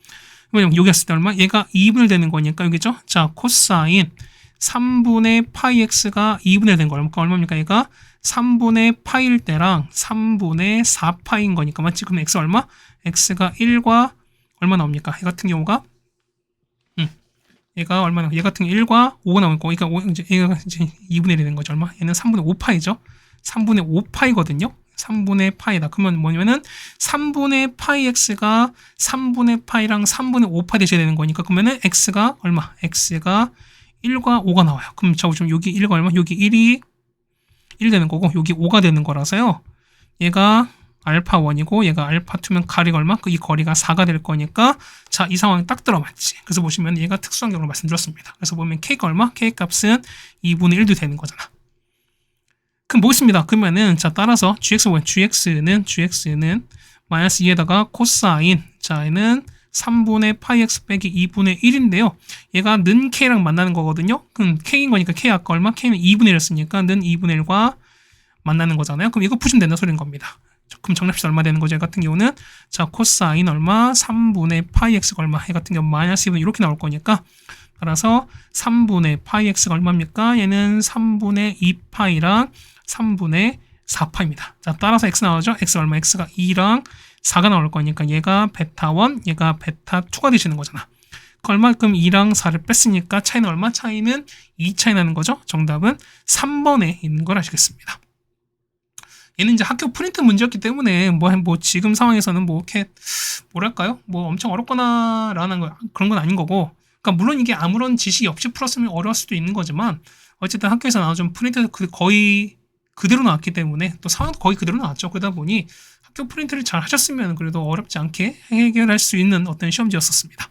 그러면 여기 왔을 때 얼마? 얘가 2분의 1 되는 거니까 여기죠. 자 코사인 3분의 파이 x가 2분의 1 된 거 얼마입니까? 얘가 3분의 파이일 때랑 3분의 4파이인 거니까 맞지? 그럼 x 얼마? x가 1과 얼마 나옵니까? 얘 같은 경우가 얘가 얼마나 얘 같은 게 1과 5가 나올 거 그러니까 얘가 이제 2분의 1이 된 거죠. 얼마? 얘는 3분의 5파이죠. 3분의 5파이거든요. 3분의 파이다. 그러면 뭐냐면은 3분의 파이 x가 3분의 파이랑 3분의 5파이 대셔야 되는 거니까 그러면은 x가 얼마? x가 1과 5가 나와요. 그럼 자 보시면 여기 1과 얼마? 여기 1이 1 되는 거고 여기 5가 되는 거라서요. 얘가 알파 1이고 얘가 알파 2면 거리가 얼마? 이 거리가 4가 될 거니까 자, 이 상황이 딱 들어맞지. 그래서 보시면 얘가 특수한 경우로 말씀드렸습니다. 그래서 보면 K가 얼마? K 값은 2분의 1도 되는 거잖아. 그럼 보겠습니다. 그러면은 자, 따라서 GX는 마이너스 2에다가 코사인 자, 얘는 3분의 파이 x 빼기 2분의 1인데요. 얘가 는 K랑 만나는 거거든요. 그럼 K인 거니까 K 아까 얼마? K는 2분의 1이었으니까 는 2분의 1과 만나는 거잖아요. 그럼 이거 푸시면 된다는 소리인 겁니다. 그럼 정답식 얼마 되는 거죠? 얘 같은 경우는 자 코사인 얼마 3분의 파이 x가 얼마 얘 같은 경우 마이너스 2분 이렇게 나올 거니까 따라서 3분의 파이 x가 얼마입니까? 얘는 3분의 2파이랑 3분의 4파입니다. 자 따라서 x 나오죠? x 얼마? x가 2랑 4가 나올 거니까 얘가 베타 1 얘가 베타 2가 되시는 거잖아. 얼마큼 2랑 4를 뺐으니까 차이는 얼마? 차이는 2 차이 나는 거죠? 정답은 3번에 있는 걸 아시겠습니다. 얘는 이제 학교 프린트 문제였기 때문에 뭐 지금 상황에서는 뭐 이렇게 뭐랄까요? 뭐 엄청 어렵거나라는 거 그런 건 아닌 거고. 그러니까 물론 이게 아무런 지식이 없이 풀었으면 어려울 수도 있는 거지만 어쨌든 학교에서 나와준 프린트도 거의 그대로 나왔기 때문에 또 상황도 거의 그대로 나왔죠. 그러다 보니 학교 프린트를 잘 하셨으면 그래도 어렵지 않게 해결할 수 있는 어떤 시험지였었습니다.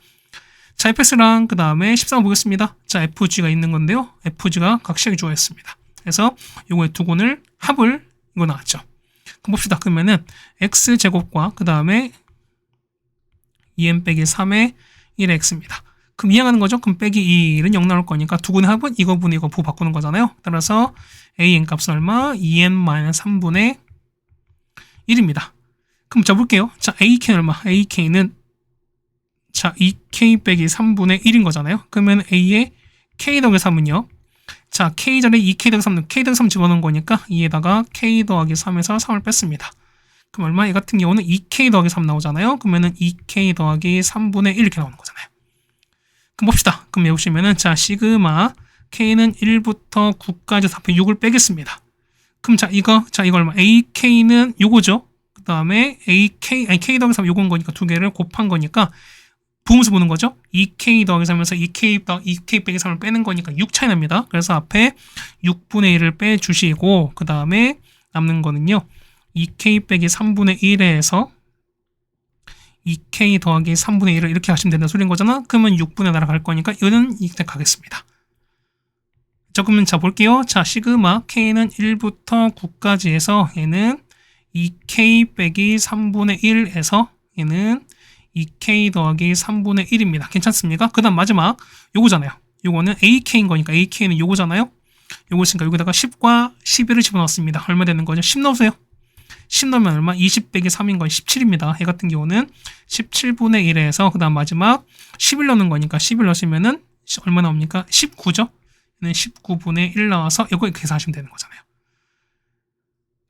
자, FX랑 그 다음에 13번 보겠습니다. 자, FG가 있는 건데요. FG가 각시하게 주어졌습니다. 그래서 요거의 두 곤을 합을 이거 나왔죠. 그럼 봅시다. 그러면은 x제곱과 그 다음에 2n 빼기 3의 1의 x입니다. 그럼 이항하는 거죠? 그럼 빼기 2는 0 나올 거니까 두 분의 합은 이거분의 이거 부호 바꾸는 거잖아요. 따라서 an 값은 얼마? 2n-3분의 1입니다. 그럼 자 볼게요. 자 ak는 얼마? ak는 자 2k 빼기 3분의 1인 거잖아요. 그러면 a의 k 더하기 3은요. 자, k 전에 2k 더하기 3, k 더하기 3 집어넣은 거니까 2에다가 k 더하기 3에서 3을 뺐습니다. 그럼 얼마? 이 같은 경우는 2k 더하기 3 나오잖아요. 그러면은 2k 더하기 3분의 1 이렇게 나오는 거잖아요. 그럼 봅시다. 그럼 여기 보시면은 자, 시그마 k는 1부터 9까지 앞에 6을 빼겠습니다. 그럼 자, 이거 얼마? ak는 요거죠. 그 다음에 k 더하기 3 요건 거니까 두 개를 곱한 거니까 부분수 보는 거죠. 2k 더하기 3에서 2k 빼기 3을 빼는 거니까 6 차이 납니다. 그래서 앞에 6분의 1을 빼주시고 그 다음에 남는 거는요. 2k 빼기 3분의 1에서 2k 더하기 3분의 1을 이렇게 하시면 된다는 소리인 거잖아. 그러면 6분의 날아갈 거니까 이거는 이렇게 가겠습니다. 자, 그러면 자 볼게요. 자, 시그마 k는 1부터 9까지 해서 얘는 2k 빼기 3분의 1에서 얘는 2k 더하기 3분의 1입니다. 괜찮습니까? 그 다음 마지막 요거잖아요. 요거는 ak인 거니까 ak는 요거잖아요. 요거 있으니까 여기다가 10과 11을 집어넣었습니다. 얼마 되는 거죠? 10 넣으세요. 10 넣으면 얼마? 20 빼기 3인 건 17입니다. 얘 같은 경우는 17분의 1에서 그 다음 마지막 11 넣는 거니까 11 넣으시면은 얼마 나옵니까? 19죠? 얘는 19분의 1 나와서 이거 계산하시면 되는 거잖아요.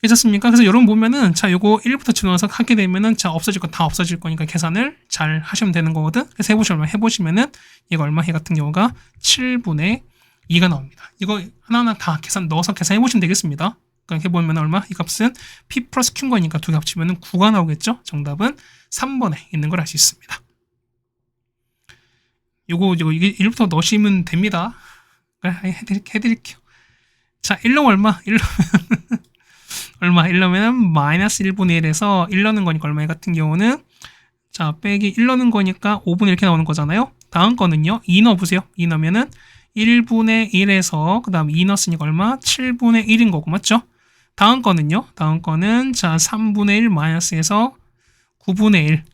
괜찮습니까? 그래서 여러분 보면은 자, 요거 1부터 집어넣어서 하게 되면은 자, 없어질 거 다 없어질 거니까 계산을 잘 하시면 되는 거거든. 그래서 해보시면은 얘가 얼마? 얘 같은 경우가 7분의 2가 나옵니다. 이거 하나하나 다 넣어서 계산해 보시면 되겠습니다. 그러니까 해보면 얼마? 이 값은 p 플러스 q인 거니까 두 개 합치면은 9가 나오겠죠? 정답은 3번에 있는 걸 알 수 있습니다. 이게 1부터 넣으시면 됩니다. 해드릴게요. 자, 1로 얼마? 1 넣으면 마이너스 1분의 1에서 1 넣는 거니까 얼마 같은 경우는 자, 빼기 1 넣는 거니까 5분의 1 이렇게 나오는 거잖아요. 다음 거는요. 2 넣어보세요. 2 넣으면은 1분의 1에서 그 다음 2 넣었으니까 얼마? 7분의 1인 거고 맞죠? 다음 거는요. 다음 거는 자, 3분의 1 마이너스에서 9분의 1.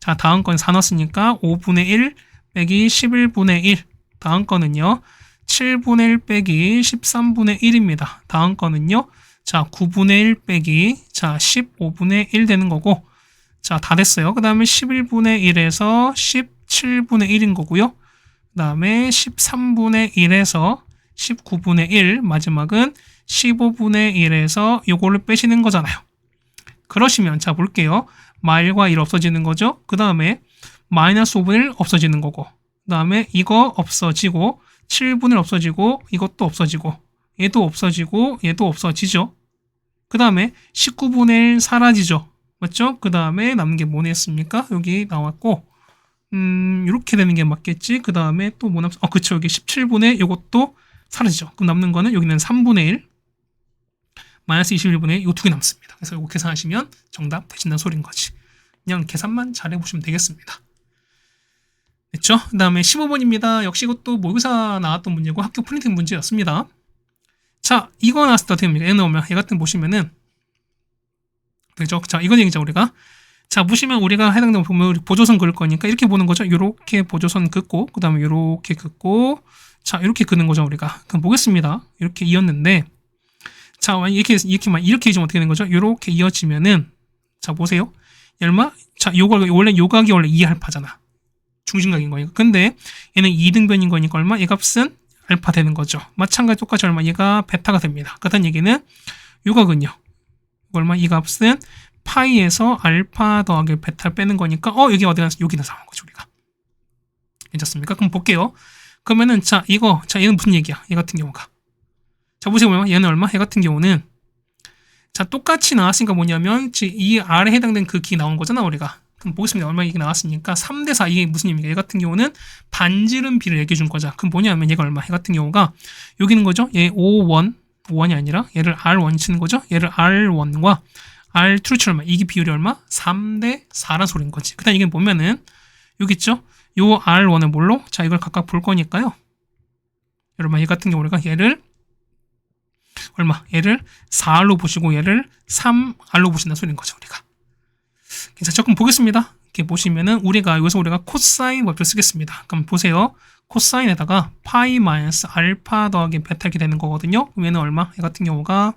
자, 다음 건 4 넣었으니까 5분의 1 빼기 11분의 1. 다음 거는요. 7분의 1 빼기 13분의 1입니다. 다음 거는요. 자, 9분의 1 빼기 자, 15분의 1 되는 거고 자, 다 됐어요. 그 다음에 11분의 1에서 17분의 1인 거고요. 그 다음에 13분의 1에서 19분의 1 마지막은 15분의 1에서 요거를 빼시는 거잖아요. 그러시면 자, 볼게요. 마일과 1 없어지는 거죠. 그 다음에 마이너스 5분의 1 없어지는 거고 그 다음에 이거 없어지고 7분의 1 없어지고 이것도 없어지고 얘도 없어지고 얘도 없어지죠. 그 다음에 19분의 1 사라지죠. 맞죠? 그 다음에 남는 게 뭐네 했습니까? 여기 나왔고 이렇게 되는 게 맞겠지. 그 다음에 또 뭐 남았어? 그쵸. 여기 17분의 이것도 사라지죠. 그럼 남는 거는 여기는 3분의 1 마이너스 21분의 1 이거 두 개 남습니다. 그래서 이거 계산하시면 정답 되신다는 소리인 거지. 그냥 계산만 잘 해보시면 되겠습니다. 됐죠? 그 다음에 15번입니다. 역시 이것도 모의고사 나왔던 문제고 학교 프린팅 문제였습니다. 자, 이거 나왔을 때 어떻게 됩니까? 얘 나오면 얘 같은 거 보시면은 되죠? 자, 이건 얘기죠, 우리가. 자, 보시면 우리가 해당되는 보면 우리 보조선 그을 거니까 이렇게 보는 거죠. 요렇게 보조선 긋고 그 다음에 요렇게 긋고 자, 이렇게 그는 거죠, 우리가. 그럼 보겠습니다. 이렇게 이었는데 자, 이렇게 이어지면 어떻게 되는 거죠? 요렇게 이어지면은 자, 보세요. 얼마? 자, 원래 요 각이 원래 2알파잖아. 중심각인 거니까. 근데 얘는 2등변인 거니까 얼마? 얘 값은 알파 되는 거죠. 마찬가지 똑같이 얼마? 얘가 베타가 됩니다. 그렇다는 얘기는 요 각은요. 얼마? 이 값은 파이에서 알파 더하기 베타를 빼는 거니까 여기 어디 가서 여기 나서 나온 거죠, 우리가. 괜찮습니까? 그럼 볼게요. 그러면은 자, 얘는 무슨 얘기야? 얘 같은 경우가. 자, 보세요. 얘는 얼마? 얘 같은 경우는 자, 똑같이 나왔으니까 뭐냐면 이 R에 해당된 그 기 나온 거잖아, 우리가. 그럼 보겠습니다. 얼마 얘기 나왔으니까 3대4 이게 무슨 의미입니까? 얘 같은 경우는 반지름 비를 얘기해 준 거죠. 그럼 뭐냐면 얘가 얼마? 얘 같은 경우가 여기는 거죠. 얘 O1이 아니라 얘를 R1이 치는 거죠. 얘를 R1과 R2를 얼마? 이게 비율이 얼마? 3대4란 소리인 거지. 그다음 이게 보면은 여기 있죠. 요 R1을 뭘로? 자, 이걸 각각 볼 거니까요. 여러분, 얘 같은 경우 우리가 얘를 얼마? 얘를 4R로 보시고 얘를 3R로 보신다는 소리인 거죠, 우리가. 괜찮죠? 그럼 보겠습니다. 이렇게 보시면은 여기서 우리가 코사인 법칙을 쓰겠습니다. 그럼 보세요. 코사인에다가 파이 마이너스 알파 더하기 베타 이렇게 되는 거거든요. 그럼 얘는 얼마? 얘 같은 경우가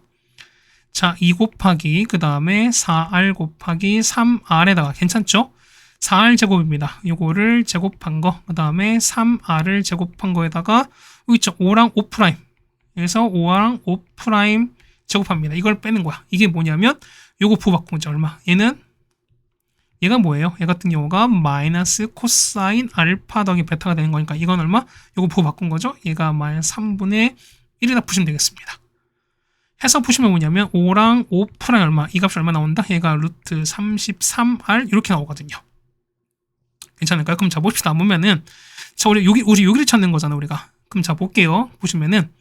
자, 2 곱하기 그 다음에 4R 곱하기 3R에다가 괜찮죠? 4R 제곱입니다. 요거를 제곱한 거, 그 다음에 3R을 제곱한 거에다가 여기 있죠? 5랑 5 프라임. 그래서 5랑 5 프라임 제곱합니다. 이걸 빼는 거야. 이게 뭐냐면 요거 부호 바꾼 거죠. 얼마? 얘가 뭐예요? 얘 같은 경우가 마이너스 코사인 알파 더하기 베타가 되는 거니까 이건 얼마? 요거 부호 바꾼 거죠. 얘가 마이너스 3분의 1에다 푸시면 되겠습니다. 해서 푸시면 뭐냐면 5랑 5 프라임 얼마? 이 값이 얼마 나온다? 얘가 루트 33R 이렇게 나오거든요. 괜찮을까요? 그럼 자 봅시다. 보면은 자 우리 여기를 찾는 거잖아 우리가. 그럼 자 볼게요. 보시면은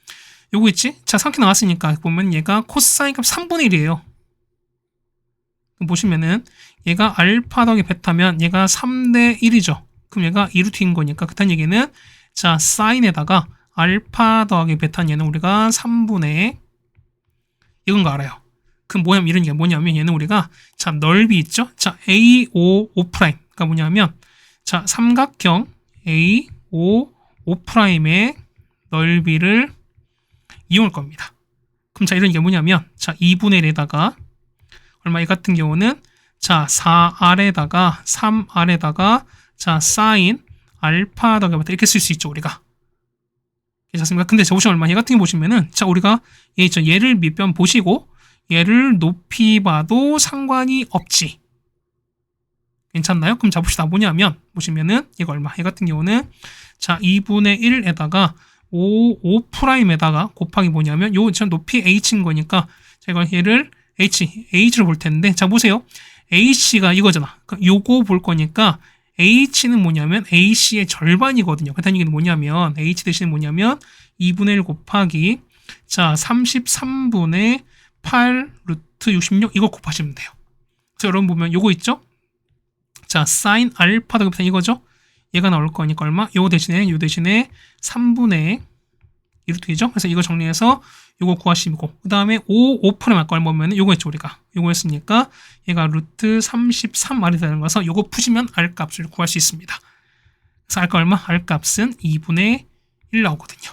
요거 있지? 자 3개 나왔으니까 보면 얘가 코사인 값 3분의 1이에요. 보시면은 얘가 알파 더하기 베타면 얘가 3대 1이죠. 그럼 얘가 2루트인 거니까 그딴 얘기는 자 사인에다가 알파 더하기 베타는 얘는 우리가 3분의 이건 거 알아요. 그럼 뭐냐면 이런 게 뭐냐면 얘는 우리가 자 넓이 있죠. 자 A5 5 프라임 그러니까 뭐냐면 자 삼각형 A5 5 프라임의 넓이를 이용할 겁니다. 그럼 자 이런 게 뭐냐면 자 2분의 1에다가 얼마 이 같은 경우는 자 4R에다가 3R에다가 자 사인 알파 더하기 베타 이렇게 쓸 수 있죠 우리가. 괜찮습니까? 근데 자 보시면 얼마 얘 같은 게 보시면은 자 우리가 얘를 밑변 보시고 얘를 높이 봐도 상관이 없지. 괜찮나요? 그럼 자 봅시다. 뭐냐면 보시면은 이거 얼마 얘 같은 경우는 자 2분의 1에다가 5 프라임에다가 곱하기 뭐냐면 요 전 높이 h인 거니까 제가 얘를 h를 볼 텐데 자 보세요. h가 이거잖아. 요거 볼 거니까 h는 뭐냐면 ac의 절반이거든요. 그렇다는 얘기는 뭐냐면 h 대신에 뭐냐면 2분의 1 곱하기 자 33분의 8 루트 66 이거 곱하시면 돼요. 그래서 여러분 보면 요거 있죠? 자 사인 알파 더하기 베타 이거죠? 얘가 나올 거니까 얼마? 요 대신에 3분의 2루트이죠? 그래서 이거 정리해서 요거 구하시고 그 다음에 5 프라임 할 걸 보면 요거 했죠 우리가. 요거 했으니까 얘가 루트 33R이 되는 거라서 요거 푸시면 R 값을 구할 수 있습니다. 그래서 R 값 얼마? R 값은 2분의 1 나오거든요.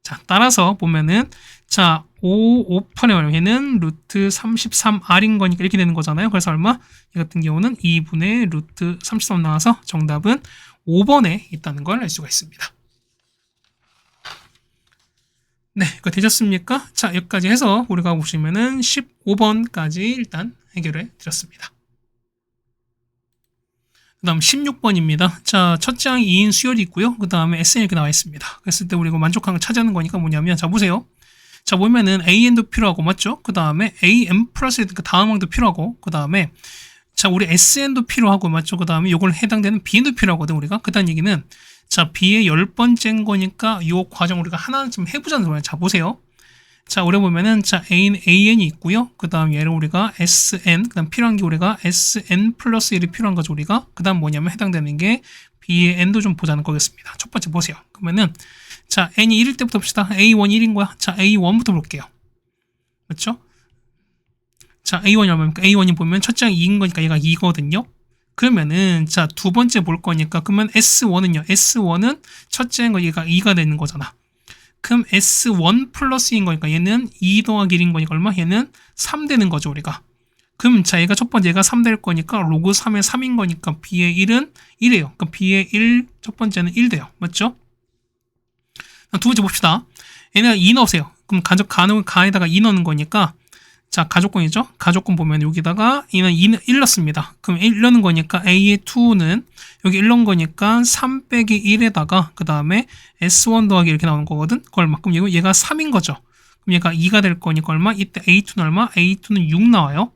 자 따라서 보면은 자 5 프라임 얘는 루트 33R인 거니까 이렇게 되는 거잖아요. 그래서 얼마? 이 같은 경우는 2분의 루트 33 나와서 정답은 5번에 있다는 걸 알 수가 있습니다. 네, 이거 되셨습니까? 자, 여기까지 해서 우리가 보시면은 15번까지 일단 해결해 드렸습니다. 그 다음 16번입니다. 자, 첫 장 2인 수열이 있고요. 그 다음에 SN 이렇게 나와 있습니다. 그랬을 때 우리가 만족한 걸 찾아내는 거니까 뭐냐면, 자, 보세요. 자, 보면은 AN도 필요하고, 맞죠? 그 다음에 AM 플러스 그 다음 항도 필요하고, 그 다음에 자, 우리 SN도 필요하고, 맞죠? 그 다음에 요걸 해당되는 BN도 필요하거든, 우리가. 그다는 얘기는 자, B의 10번째인 거니까 이 과정 우리가 하나는 좀 해보자는 거예요. 자, 보세요. 자, 우리 보면은 자, AN이 있고요. 그 다음 얘를 우리가 SN, 그 다음 필요한 게 우리가 SN 플러스 1이 필요한 거죠, 우리가. 그 다음 뭐냐면 해당되는 게 B의 N도 좀 보자는 거겠습니다. 첫 번째 보세요. 그러면은 자, N이 1일 때부터 봅시다. A1 1인 거야. 자, A1부터 볼게요. 맞죠? 자, A1이 얼마입니까? A1이 보면 첫 장이 2인 거니까 얘가 2거든요. 그러면은 자, 두 번째 볼 거니까 그러면 S1은요. S1은 첫째인 거 얘가 2가 되는 거잖아. 그럼 S1 플러스인 거니까 얘는 2 더하기 1인 거니까 얼마? 얘는 3 되는 거죠, 우리가. 그럼 자, 얘가 첫 번째 얘가 3 될 거니까 로그 3의 3인 거니까 B의 1은 1이에요. 그럼 B의 1 첫 번째는 1 돼요. 맞죠? 두 번째 봅시다. 얘네가 2 넣으세요. 그럼 가에다가 2 넣는 거니까 자, 가족권이죠? 가족권 보면 여기다가 얘는 1 넣습니다. 그럼 1 넣는 거니까 A의 2는 여기 1 넣은 거니까 3 빼기 1에다가 그 다음에 S1 더하기 이렇게 나오는 거거든? 그걸 얼마? 그럼 얘가 3인 거죠. 그럼 얘가 2가 될 거니까 얼마? 이때 A2는 얼마? A2는 6 나와요.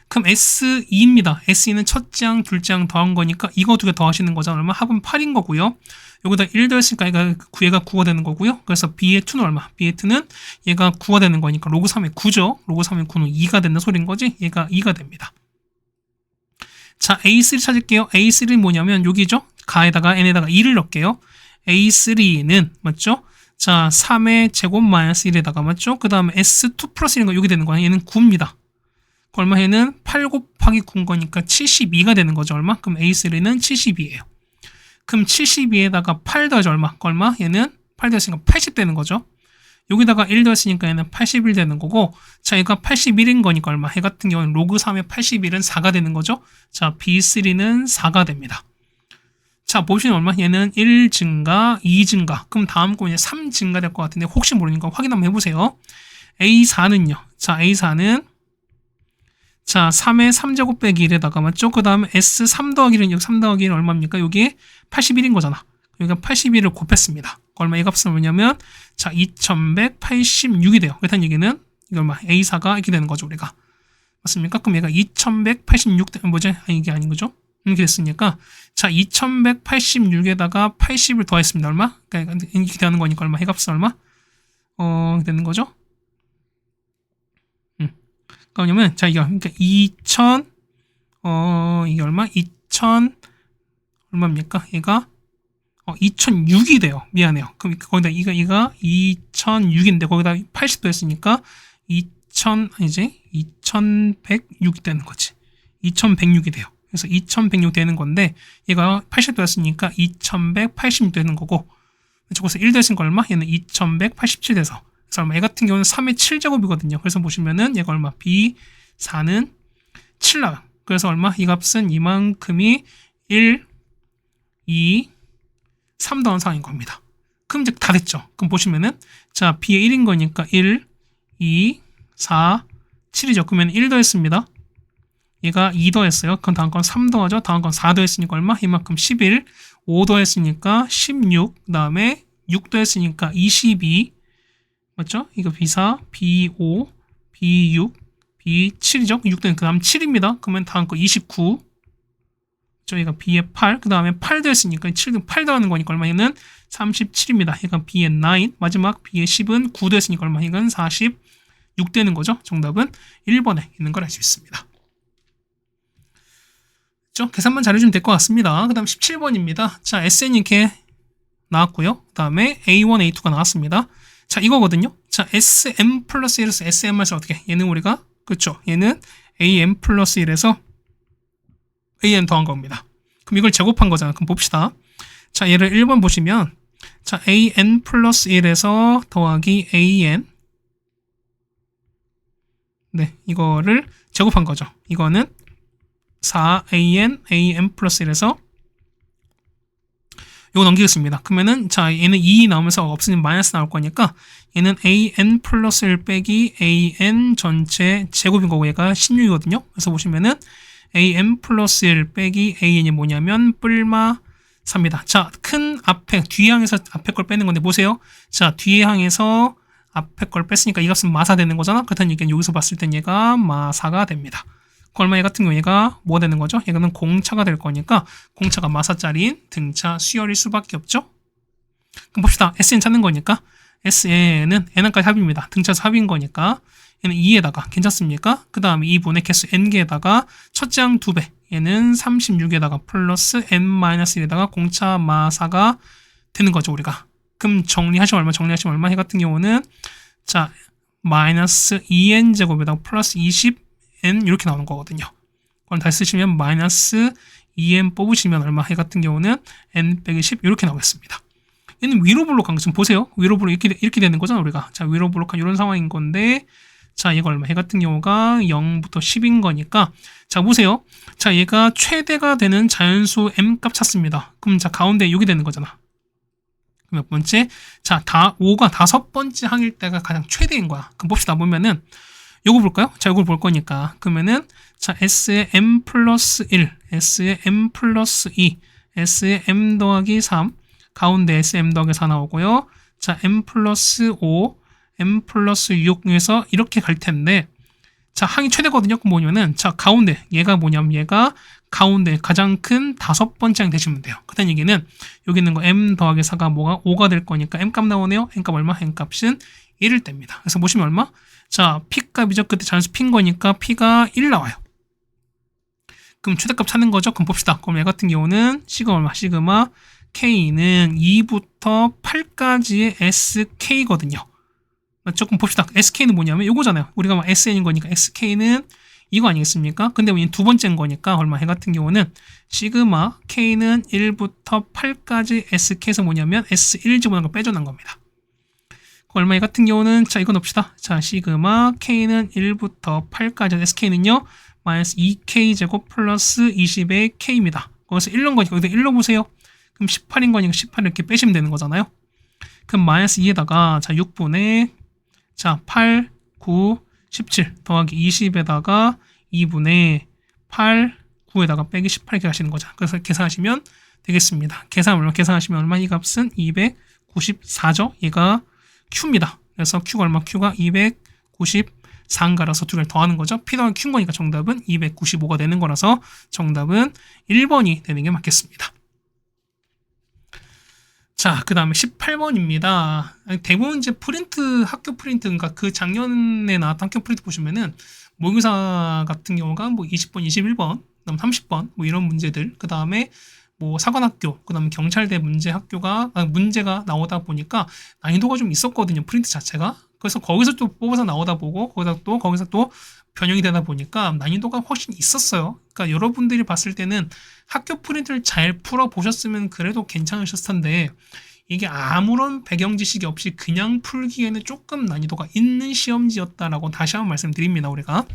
그럼 S2입니다. S2는 첫 장, 둘 장 더한 거니까 이거 두 개 더하시는 거잖아. 얼마? 합은 8인 거고요. 여기다 1 더했으니까 얘가 9가 되는 거고요. 그래서 B의 2는 얼마? B의 2는 얘가 9가 되는 거니까 로그 3의 9죠. 로그 3의 9는 2가 된다는 소리인 거지? 얘가 2가 됩니다. 자, A3 찾을게요. A3는 뭐냐면 여기죠? 가에다가 n에다가 2를 넣을게요. A3는 맞죠? 자, 3의 제곱 마이너스 1에다가 맞죠? 그 다음에 S2 플러스 1인 거 여기 되는 거야. 얘는 9입니다. 얼마? 얘는 8 곱하기 9인 거니까 72가 되는 거죠. 얼마? 그럼 A3는 72예요. 그럼 72에다가 8 더하죠. 얼마? 얘는 8 더했으니까 80 되는 거죠. 여기다가 1 더했으니까 얘는 81 되는 거고, 자, 얘가 81인 거니까 얼마? 얘 같은 경우는 로그 3의 81은 4가 되는 거죠. 자, B3는 4가 됩니다. 자, 보시면 얼마? 얘는 1 증가, 2 증가. 그럼 다음 거 이제 3 증가 될 것 같은데 혹시 모르니까 확인 한번 해보세요. A4는요. 자, A4는 자, 3의 3제곱 빼기 1에다가 맞죠? 그 다음에 S3 더하기 1은 여기 3 더하기 1은 얼마입니까? 여기 81인 거잖아. 여기가 81을 곱했습니다. 얼마 이 값은 뭐냐면 자, 2186이 돼요. 그렇다는 얘기는 이거 얼마? A4가 이렇게 되는 거죠, 우리가. 맞습니까? 그럼 얘가 2186 뭐지? 아니, 이게 아닌 거죠? 이렇게 됐으니까 자, 2186에다가 80을 더했습니다. 얼마? 그러니까 이렇게 되는 거니까 얼마? 이 값은 얼마? 되는 거죠? 그러냐면 자, 이거 그러니까 2000 이게 얼마? 2000 얼마입니까? 얘가 2006이 돼요. 미안해요. 그럼 거기다 이가 2006인데 거기다 80도 했으니까 2000 아니지? 2106이 되는 거지. 2106이 돼요. 그래서 2106 되는 건데 얘가 80도 했으니까 2186 되는 거고 저것에 1 됐으니까 얼마? 얘는 2187 돼서 그래서 얼마? 얘 같은 경우는 3의 7제곱이거든요. 그래서 보시면은 얘가 얼마? B4는 7 나와요. 그래서 얼마? 이 값은 이만큼이 1, 2, 3 더한 상황인 겁니다. 그럼 이제 다 됐죠. 그럼 보시면은 자, B의 1인 거니까 1, 2, 4, 7이죠. 그러면 1 더했습니다. 얘가 2 더했어요. 그럼 다음 건 3 더하죠. 다음 건 4 더했으니까 얼마? 이만큼 11, 5 더했으니까 16, 그 다음에 6 더했으니까 22, 맞죠? 이거 B4, B5, B6, B7이죠. 6 더는 그 다음 7입니다. 그러면 다음 거 29, 저희가 B의 8, 그 다음에 8 더했으니까 7, 8 더하는 거니까 얼마? 얘는 37입니다. 얘가 B의 9, 마지막 B의 10은 9 더했으니까 얼마? 이건 46 되는 거죠. 정답은 1번에 있는 걸 알 수 있습니다. 그렇죠? 계산만 잘해주면 될 것 같습니다. 그 다음 17번입니다. 자, SN이 이렇게 나왔고요. 그 다음에 A1, A2가 나왔습니다. 자, 이거거든요. 자, SM 플러스 1에서 SM에서 어떻게? 얘는 우리가, 그렇죠. 얘는 AM 플러스 1에서 AN 더한 겁니다. 그럼 이걸 제곱한 거잖아. 그럼 봅시다. 자, 얘를 1번 보시면, 자, AN 플러스 1에서 더하기 AN. 네, 이거를 제곱한 거죠. 이거는 4AN, AM 플러스 1에서 이거 넘기겠습니다. 그러면은 자, 얘는 2 나오면서 없으면 마이너스 나올 거니까 얘는 AN 플러스 1 빼기 AN 전체 제곱인 거고 얘가 16이거든요. 그래서 보시면은 AN 플러스 1 빼기 AN이 뭐냐면 뿔마 3입니다. 자, 큰 앞에 뒤에 항에서 앞에 걸 빼는 건데 보세요. 자, 뒤에 항에서 앞에 걸 뺐으니까 이 값은 마사 되는 거잖아. 그렇다는 얘기는 여기서 봤을 땐 얘가 마사가 됩니다. 얼마 얘 같은 경우 얘가 뭐 되는 거죠? 얘는 공차가 될 거니까 공차가 마사짜리인 등차 수열일 수밖에 없죠? 그럼 봅시다. SN 찾는 거니까 SN은 N까지 합입니다. 등차수 합인 거니까 얘는 2에다가 괜찮습니까? 그 다음에 2분의 개수 N개에다가 첫째 항 2배 얘는 36에다가 플러스 N-1에다가 공차 마사가 되는 거죠, 우리가. 그럼 정리하시면 얼마? 얘 같은 경우는 자, 마이너스 2N제곱에다가 플러스 20N 이렇게 나오는 거거든요. 그럼 다시 쓰시면 마이너스 2N 뽑으시면 얼마? 얘 같은 경우는 N 빼기 10 이렇게 나오겠습니다. 얘는 위로 블록한 거 지금 보세요. 위로 블록 이렇게 되는 거잖아, 우리가. 자, 위로 블록한 이런 상황인 건데 자, 얘가 얼마? 얘 같은 경우가 0부터 10인 거니까 자, 보세요. 자, 얘가 최대가 되는 자연수 M 값 찾습니다. 그럼 자, 가운데 6이 되는 거잖아. 몇 번째? 자, 5가 5번째 항일 때가 가장 최대인 거야. 그럼 봅시다. 보면은 요거 볼까요? 자, 요걸 볼 거니까. 그러면은 자, S의 M 플러스 1, S의 M 플러스 2, S의 M 더하기 3, 가운데 SM 더하기 4 나오고요. 자, M 플러스 5, M 플러스 6에서 이렇게 갈 텐데 자, 항이 최대거든요. 그럼 뭐냐면은 자, 가운데 얘가 뭐냐면 얘가 가운데 가장 큰 5번째 항 되시면 돼요. 그다음 얘기는 여기 있는 거 M 더하기 4가 뭐가 5가 될 거니까 M 값 나오네요. M 값 얼마? M 값은 1을 뗍니다. 그래서 보시면 얼마? 자, P 값이죠. 그때 자연수 P인 거니까 P가 1 나와요. 그럼 최대값 찾는 거죠. 그럼 봅시다. 그럼 얘 같은 경우는 시그마 얼마? 시그마 K는 2부터 8까지의 SK거든요. 조금 봅시다. SK는 뭐냐면 이거잖아요. 우리가 SN인 거니까 SK는 이거 아니겠습니까? 근데 우리는 두 번째인 거니까 얼마? 해 같은 경우는 시그마 K는 1부터 8까지 SK에서 뭐냐면 S1 집어넣은 걸 빼줘놓은 겁니다. 얼마? 해 같은 경우는 자, 이거 넣읍시다. 자, 시그마 K는 1부터 8까지 SK는요. 마이너스 2K제곱 플러스 20의 K입니다. 거기서 1 넣은 거니까 여기다 1 넣어보세요. 그럼 18인 거니까 18 이렇게 빼시면 되는 거잖아요. 그럼 마이너스 2에다가 자 6분의 자 8, 9, 17 더하기 20에다가 2분의 8, 9에다가 빼기 18 이렇게 하시는 거죠. 그래서 계산하시면 되겠습니다. 계산하시면 얼마? 이 값은 294죠. 얘가 Q입니다. 그래서 Q가 얼마? Q가 294인가라서 두 개를 더하는 거죠. P 더하기 Q인 거니까 정답은 295가 되는 거라서 정답은 1번이 되는 게 맞겠습니다. 자, 그 다음에 18번입니다. 대부분 이제 학교 프린트, 그러니까 그 작년에 나왔던 학교 프린트 보시면은 모의고사 같은 경우가 뭐 20번, 21번, 그다음 30번, 뭐 이런 문제들, 그 다음에 뭐 사관학교, 그 다음에 경찰대 문제가 나오다 보니까 난이도가 좀 있었거든요. 프린트 자체가. 그래서 거기서 또 뽑아서 나오다 보고, 거기서 또 변형이 되다 보니까 난이도가 훨씬 있었어요. 그러니까 여러분들이 봤을 때는 학교 프린트를 잘 풀어보셨으면 그래도 괜찮으셨을 텐데, 이게 아무런 배경 지식이 없이 그냥 풀기에는 조금 난이도가 있는 시험지였다라고 다시 한번 말씀드립니다, 우리가.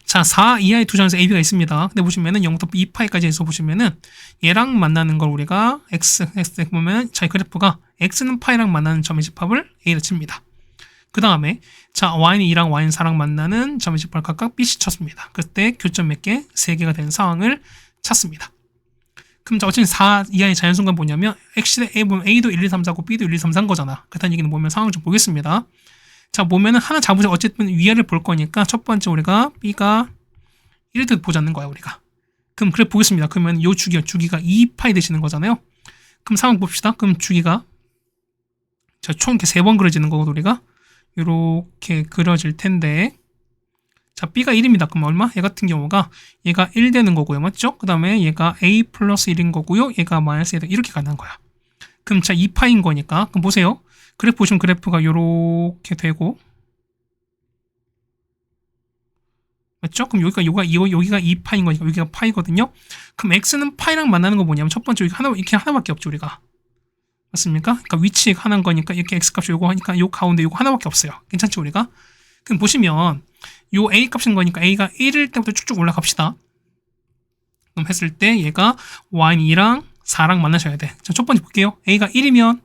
자, 4 이하의 두 점에서 AB가 있습니다. 근데 보시면은 0부터 2파이까지 해서 보시면은 얘랑 만나는 걸 우리가 X 보면 자, 이 그래프가 X는 파이랑 만나는 점의 집합을 A로 칩니다. 그 다음에 자, Y는 2랑 Y는 4랑 만나는 점의 집합을 각각 B씩 쳤습니다. 그때 교점 몇 개? 3개가 된 상황을 찾습니다. 그럼 자, 어쨌든 4 이하의 자연수가 뭐냐면 X대 A 보면 A도 1, 2, 3, 4고 B도 1, 2, 3, 4인 거잖아. 그렇다는 얘기는 보면 상황을 좀 보겠습니다. 자, 보면은 하나 잡으셔. 어쨌든 위아래를 볼 거니까 첫 번째 우리가 B가 1일 때 보자는 거야, 우리가. 그럼 그래 보겠습니다. 그러면 요 주기가 2파이 되시는 거잖아요. 그럼 상황 봅시다. 그럼 주기가 자, 총 이렇게 3번 그려지는 거고 우리가 요렇게 그려질 텐데 자, B가 1입니다. 그럼 얼마? 얘 같은 경우가 얘가 1 되는 거고요. 맞죠? 그 다음에 얘가 A 플러스 1인 거고요. 얘가 마이너스 1 이렇게 가는 거야. 그럼 자, 2파인 거니까 그럼 보세요. 그래프 보시면 그래프가 요렇게 되고 맞죠? 그럼 여기가 2파인 거니까 여기가 파이거든요. 그럼 x는 파이랑 만나는 거 뭐냐면 첫 번째 이렇게 하나밖에 없죠, 우리가. 맞습니까? 그러니까 위치 하나인 거니까 이렇게 x값이 요거 하니까 요 가운데 요거 하나밖에 없어요. 괜찮죠, 우리가? 그럼 보시면 요 a 값인 거니까 a가 1일 때부터 쭉쭉 올라갑시다. 그럼 했을 때 얘가 y는 2랑 4랑 만나셔야 돼. 자, 첫 번째 볼게요. a가 1이면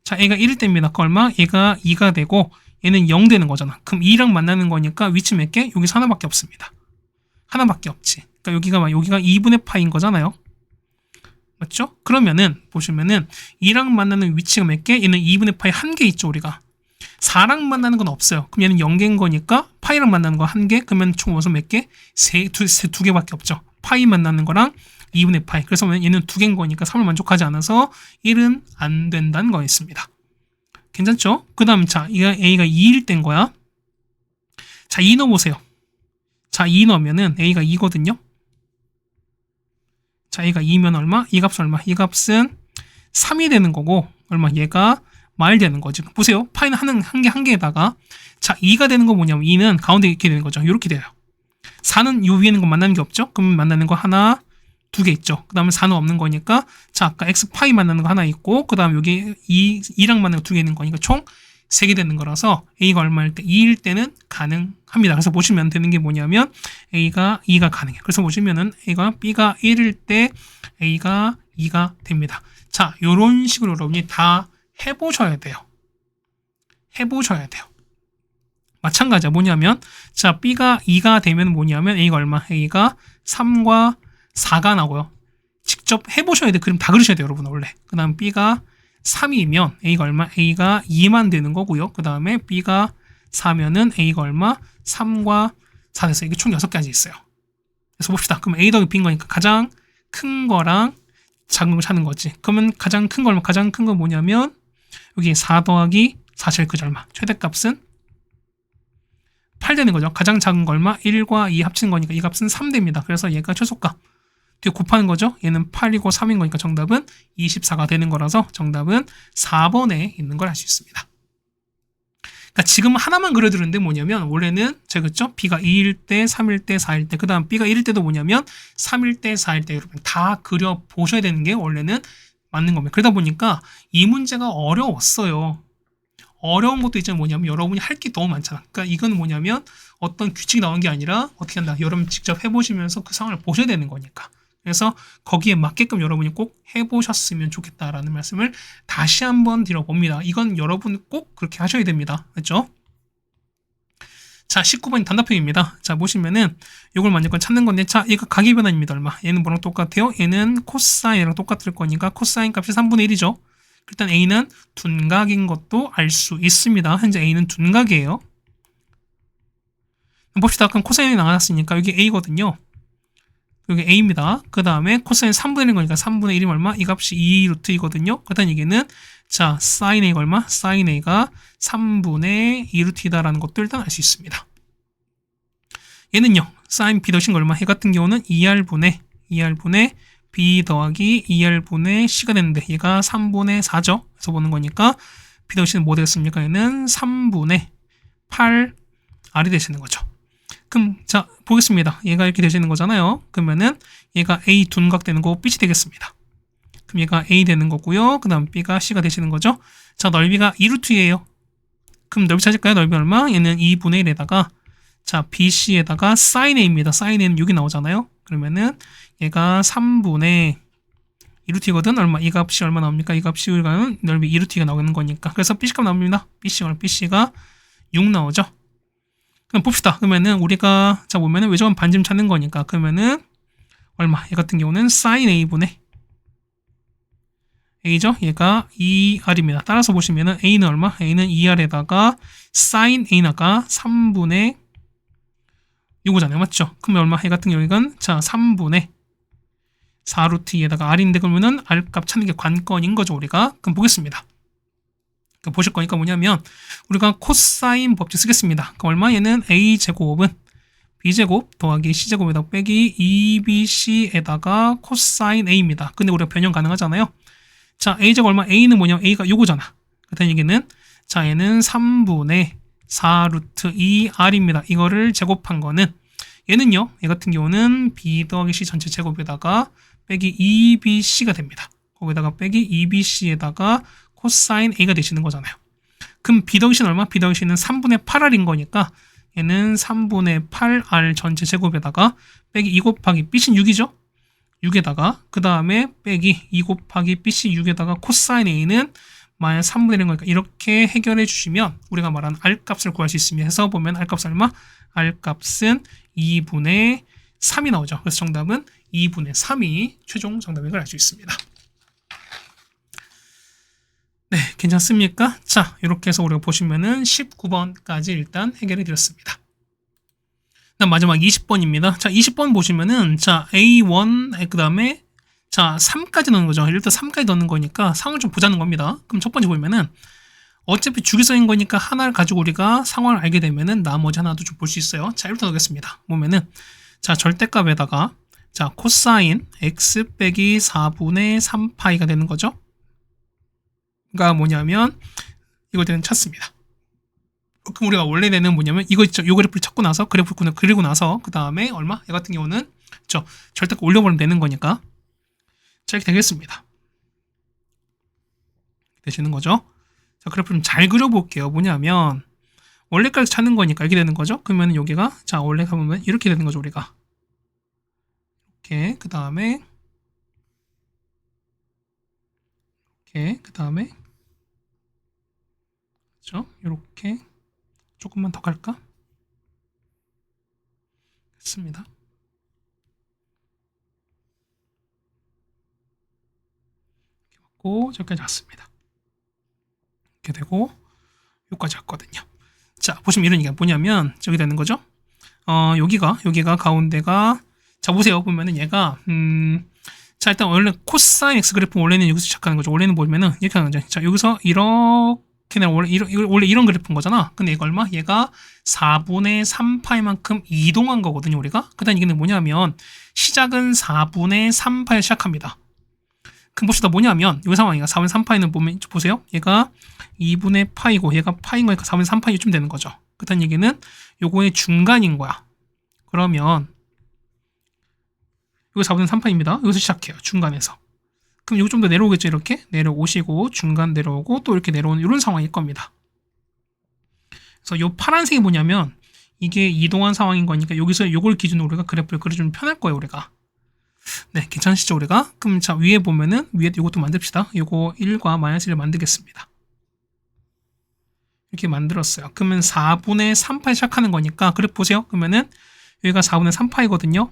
자, a가 1일 때입니다. 그 얼마? 얘가 2가 되고 얘는 0 되는 거잖아. 그럼 2랑 만나는 거니까 위치 몇 개? 여기서 하나밖에 없습니다. 하나밖에 없지. 그러니까 여기가 2분의 파인 거잖아요. 맞죠? 그러면은 보시면은 2랑 만나는 위치가 몇 개? 얘는 2분의 파이 1개 있죠, 우리가. 4랑 만나는 건 없어요. 그럼 얘는 0개인 거니까 파이랑 만나는 거 1개. 그러면 총 무슨 몇 개? 두 개밖에 없죠. 파이 만나는 거랑 2분의 파이. 그래서 얘는 2개인 거니까 3을 만족하지 않아서 1은 안 된다는 거였습니다. 괜찮죠? 그 다음 자, A가 2일 땐 거야. 자, 2 넣어보세요. 자, 2 넣으면은 A가 2거든요. 자, A가 2면 얼마? 이 값은 얼마? 이 값은 3이 되는 거고 얼마? 얘가 마일 되는 거지. 보세요. 파이는 한 개에다가 자, 2가 되는 거 뭐냐면 2는 가운데 이렇게 되는 거죠. 이렇게 돼요. 4는 요 위에 있는 거 만나는 게 없죠? 그러면 만나는 거 하나, 2개 있죠. 그 다음에 4는 없는 거니까 자, 아까 x파이 만나는 거 하나 있고 그 다음에 여기 2랑 만나는 거 2개 있는 거니까 총 3개 되는 거라서 a가 얼마일 때? 2일 때는 가능합니다. 그래서 보시면 되는 게 뭐냐면 a가 2가 가능해. 그래서 보시면은 b가 1일 때 a가 2가 됩니다. 자, 요런 식으로 여러분이 다 해보셔야 돼요. 마찬가지야. 뭐냐면 자, b가 2가 되면 뭐냐면 a가 얼마? a가 3과 4가 나고요. 직접 해보셔야 돼. 그림 다 그리셔야 돼요, 여러분, 원래. 그 다음 B가 3이면 A가 얼마? A가 2만 되는 거고요. 그 다음에 B가 4면은 A가 얼마? 3과 4 돼서 이게 총 6가지 있어요. 그래서 봅시다. 그럼 A 더하기 B인 거니까 가장 큰 거랑 작은 걸 찾는 거지. 그러면 가장 큰 거 뭐냐면 여기 4 더하기 4 제일 크죠, 얼마? 최대값은 8 되는 거죠. 가장 작은 거 얼마? 1과 2 합치는 거니까 이 값은 3 됩니다. 그래서 얘가 최소값. 뒤에 곱하는 거죠. 얘는 8이고 3인 거니까 정답은 24가 되는 거라서 정답은 4번에 있는 걸 알 수 있습니다. 그러니까 지금 하나만 그려드는데 뭐냐면 원래는 제가 그랬죠? B가 2일 때, 3일 때, 4일 때, 그 다음 B가 1일 때도 뭐냐면 3일 때, 4일 때 여러분 다 그려보셔야 되는 게 원래는 맞는 겁니다. 그러다 보니까 이 문제가 어려웠어요. 어려운 것도 있잖아요. 뭐냐면 여러분이 할 게 너무 많잖아. 그러니까 이건 뭐냐면 어떤 규칙이 나온 게 아니라 어떻게 한다. 여러분 직접 해보시면서 그 상황을 보셔야 되는 거니까. 그래서 거기에 맞게끔 여러분이 꼭 해보셨으면 좋겠다라는 말씀을 다시 한번 드려봅니다. 이건 여러분 꼭 그렇게 하셔야 됩니다. 그렇죠? 자, 19번이 단답형입니다. 자, 보시면은 이걸 만약에 찾는 건데, 자, 이거 각의 변화입니다. 얼마? 얘는 뭐랑 똑같아요? 얘는 코사인이랑 똑같을 거니까 코사인 값이 3분의 1이죠. 일단 A는 둔각인 것도 알 수 있습니다. 현재 A는 둔각이에요. 봅시다. 그럼 코사인이 나왔으니까 여기 A거든요. 여기 A입니다. 그 다음에 코사인 3분의 1인 거니까 3분의 1이면 얼마? 이 값이 2루트이거든요. 그렇다는 얘기는 자, 사인 A가 얼마? 사인 A가 3분의 2루트이다라는 것도 일단 알 수 있습니다. 얘는요. 사인 B 더하신 거 얼마? 얘 같은 경우는 2R분의 B 더하기 2R분의 C가 되는데 얘가 3분의 4죠. 그래서 보는 거니까 B 더하시는 뭐 되겠습니까? 얘는 3분의 8R이 되시는 거죠. 그럼 자 보겠습니다. 얘가 이렇게 되시는 거잖아요. 그러면은 얘가 A 둔각 되는 거고 B이 되겠습니다. 그럼 얘가 A 되는 거고요. 그 다음 B가 C가 되시는 거죠. 자, 넓이가 2루트예요. 그럼 넓이 찾을까요? 넓이 얼마? 얘는 2분의 1에다가 자, BC에다가 sin A입니다. sin A는 6이 나오잖아요. 그러면은 얘가 3분의 2루트거든. 얼마? 이 값이 얼마 나옵니까? 이 값이 우리가 넓이 2루트가 나오는 거니까. 그래서 BC 값 나옵니다. BC가 6 나오죠. 그럼 봅시다. 그러면은 우리가 자 보면은 외접한 반지름 찾는 거니까 그러면은 얼마? 얘 같은 경우는 sin A분의 A죠? 얘가 2R입니다. 따라서 보시면은 A는 얼마? A는 2R에다가 sin A나가 3분의 6이잖아요. 맞죠? 그러면 얼마? 얘 같은 경우는 자 3분의 4루트 2에다가 R인데 그러면은 R 값 찾는 게 관건인 거죠. 우리가. 그럼 보겠습니다. 그러니까 보실 거니까 뭐냐면 우리가 코사인 법칙 쓰겠습니다. 그럼 얼마? 얘는 A제곱은 B제곱 더하기 C제곱에다 빼기 2BC에다가 코사인 A입니다. 근데 우리가 변형 가능하잖아요. 자, A제곱 얼마? A는 뭐냐면 A가 요거잖아. 그렇다는 얘기는 자, 얘는 3분의 4루트 2R입니다. 이거를 제곱한 거는 얘는요. 얘 같은 경우는 B 더하기 C 전체 제곱에다가 빼기 2BC가 됩니다. 거기다가 빼기 2BC에다가 코사인 A가 되시는 거잖아요. 그럼 B 더하기 C는 얼마? B 더하기 C는 3분의 8R인 거니까 얘는 3분의 8R 전체 제곱에다가 빼기 2 곱하기 BC는 6이죠? 6에다가 그 다음에 빼기 2 곱하기 BC 6에다가 코사인 A는 마이너스 3분의 1인 거니까 이렇게 해결해 주시면 우리가 말하는 R값을 구할 수 있습니다. 해서 보면 R값은 얼마? R값은 2분의 3이 나오죠. 그래서 정답은 2분의 3이 최종 정답인 걸 알 수 있습니다. 네, 괜찮습니까? 자, 이렇게 해서 우리가 보시면은 19번까지 일단 해결해 드렸습니다. 그다음 마지막 20번입니다. 자, 20번 보시면은 자, A1 그 다음에 자, 3까지 넣는 거죠. 일단 3까지 넣는 거니까 상황을 좀 보자는 겁니다. 그럼 첫 번째 보면은 어차피 주기성인 거니까 하나를 가지고 우리가 상황을 알게 되면은 나머지 하나도 좀 볼 수 있어요. 자, 이렇게 넣겠습니다. 보면은 자, 절대값에다가 자, 코사인 x 빼기 4분의 3파이가 되는 거죠. 가 뭐냐면 이걸 때는 찾습니다. 그럼 우리가 원래 내는 뭐냐면 이거 있죠. 요 그래프를 찾고 나서 그래프를 그리고 나서 그 다음에 얼마? 얘 같은 경우는 저 절대값 올려버리면 되는 거니까 자 이렇게 되겠습니다. 되시는 거죠. 자 그래프 좀 잘 그려볼게요. 뭐냐면 원래까지 찾는 거니까 이렇게 되는 거죠. 그러면 여기가 자 원래 가보면 이렇게 되는 거죠. 우리가 이렇게 그 다음에 이렇게 그 다음에 그렇죠. 이렇게 조금만 더 갈까? 됐습니다. 이렇게 맞고 저기까지 왔습니다. 이렇게 되고 여기까지 왔거든요. 자 보시면 이런 얘기가 뭐냐면 저기 되는 거죠. 여기가 가운데가 자 보세요. 보면은 얘가 자 일단 원래 코사인 x 그래프 원래는 여기서 시작하는 거죠. 원래는 보면은 이렇게 하는 거죠. 자 여기서 이렇게 원래 이런 그래프인 거잖아. 근데 얘가 얼마? 얘가 4분의 3파이만큼 이동한 거거든요. 우리가 그다음 이게 뭐냐면 시작은 4분의 3파에 시작합니다. 그럼 봅시다. 뭐냐면 이 상황이가 4분의 3파이는 보면 보세요. 얘가 2분의 파이고 얘가 파인 거니까 4분의 3파이쯤 되는 거죠. 그렇다는 얘기는 요거의 중간인 거야. 그러면 이거 4분의 3파입니다. 여기서 시작해요. 중간에서. 그럼 이거 좀 더 내려오겠죠. 이렇게 내려오시고 중간 내려오고 또 이렇게 내려오는 이런 상황일 겁니다. 그래서 이 파란색이 뭐냐면 이게 이동한 상황인 거니까 여기서 이걸 기준으로 우리가 그래프를 그려주면 편할 거예요. 우리가. 네, 괜찮으시죠, 우리가? 그럼 자, 위에 보면은, 위에 이것도 만듭시다. 요거 1과 마이너스 1을 만들겠습니다. 이렇게 만들었어요. 그러면 4분의 3파이 시작하는 거니까, 그래 보세요. 그러면은, 여기가 4분의 3파이거든요.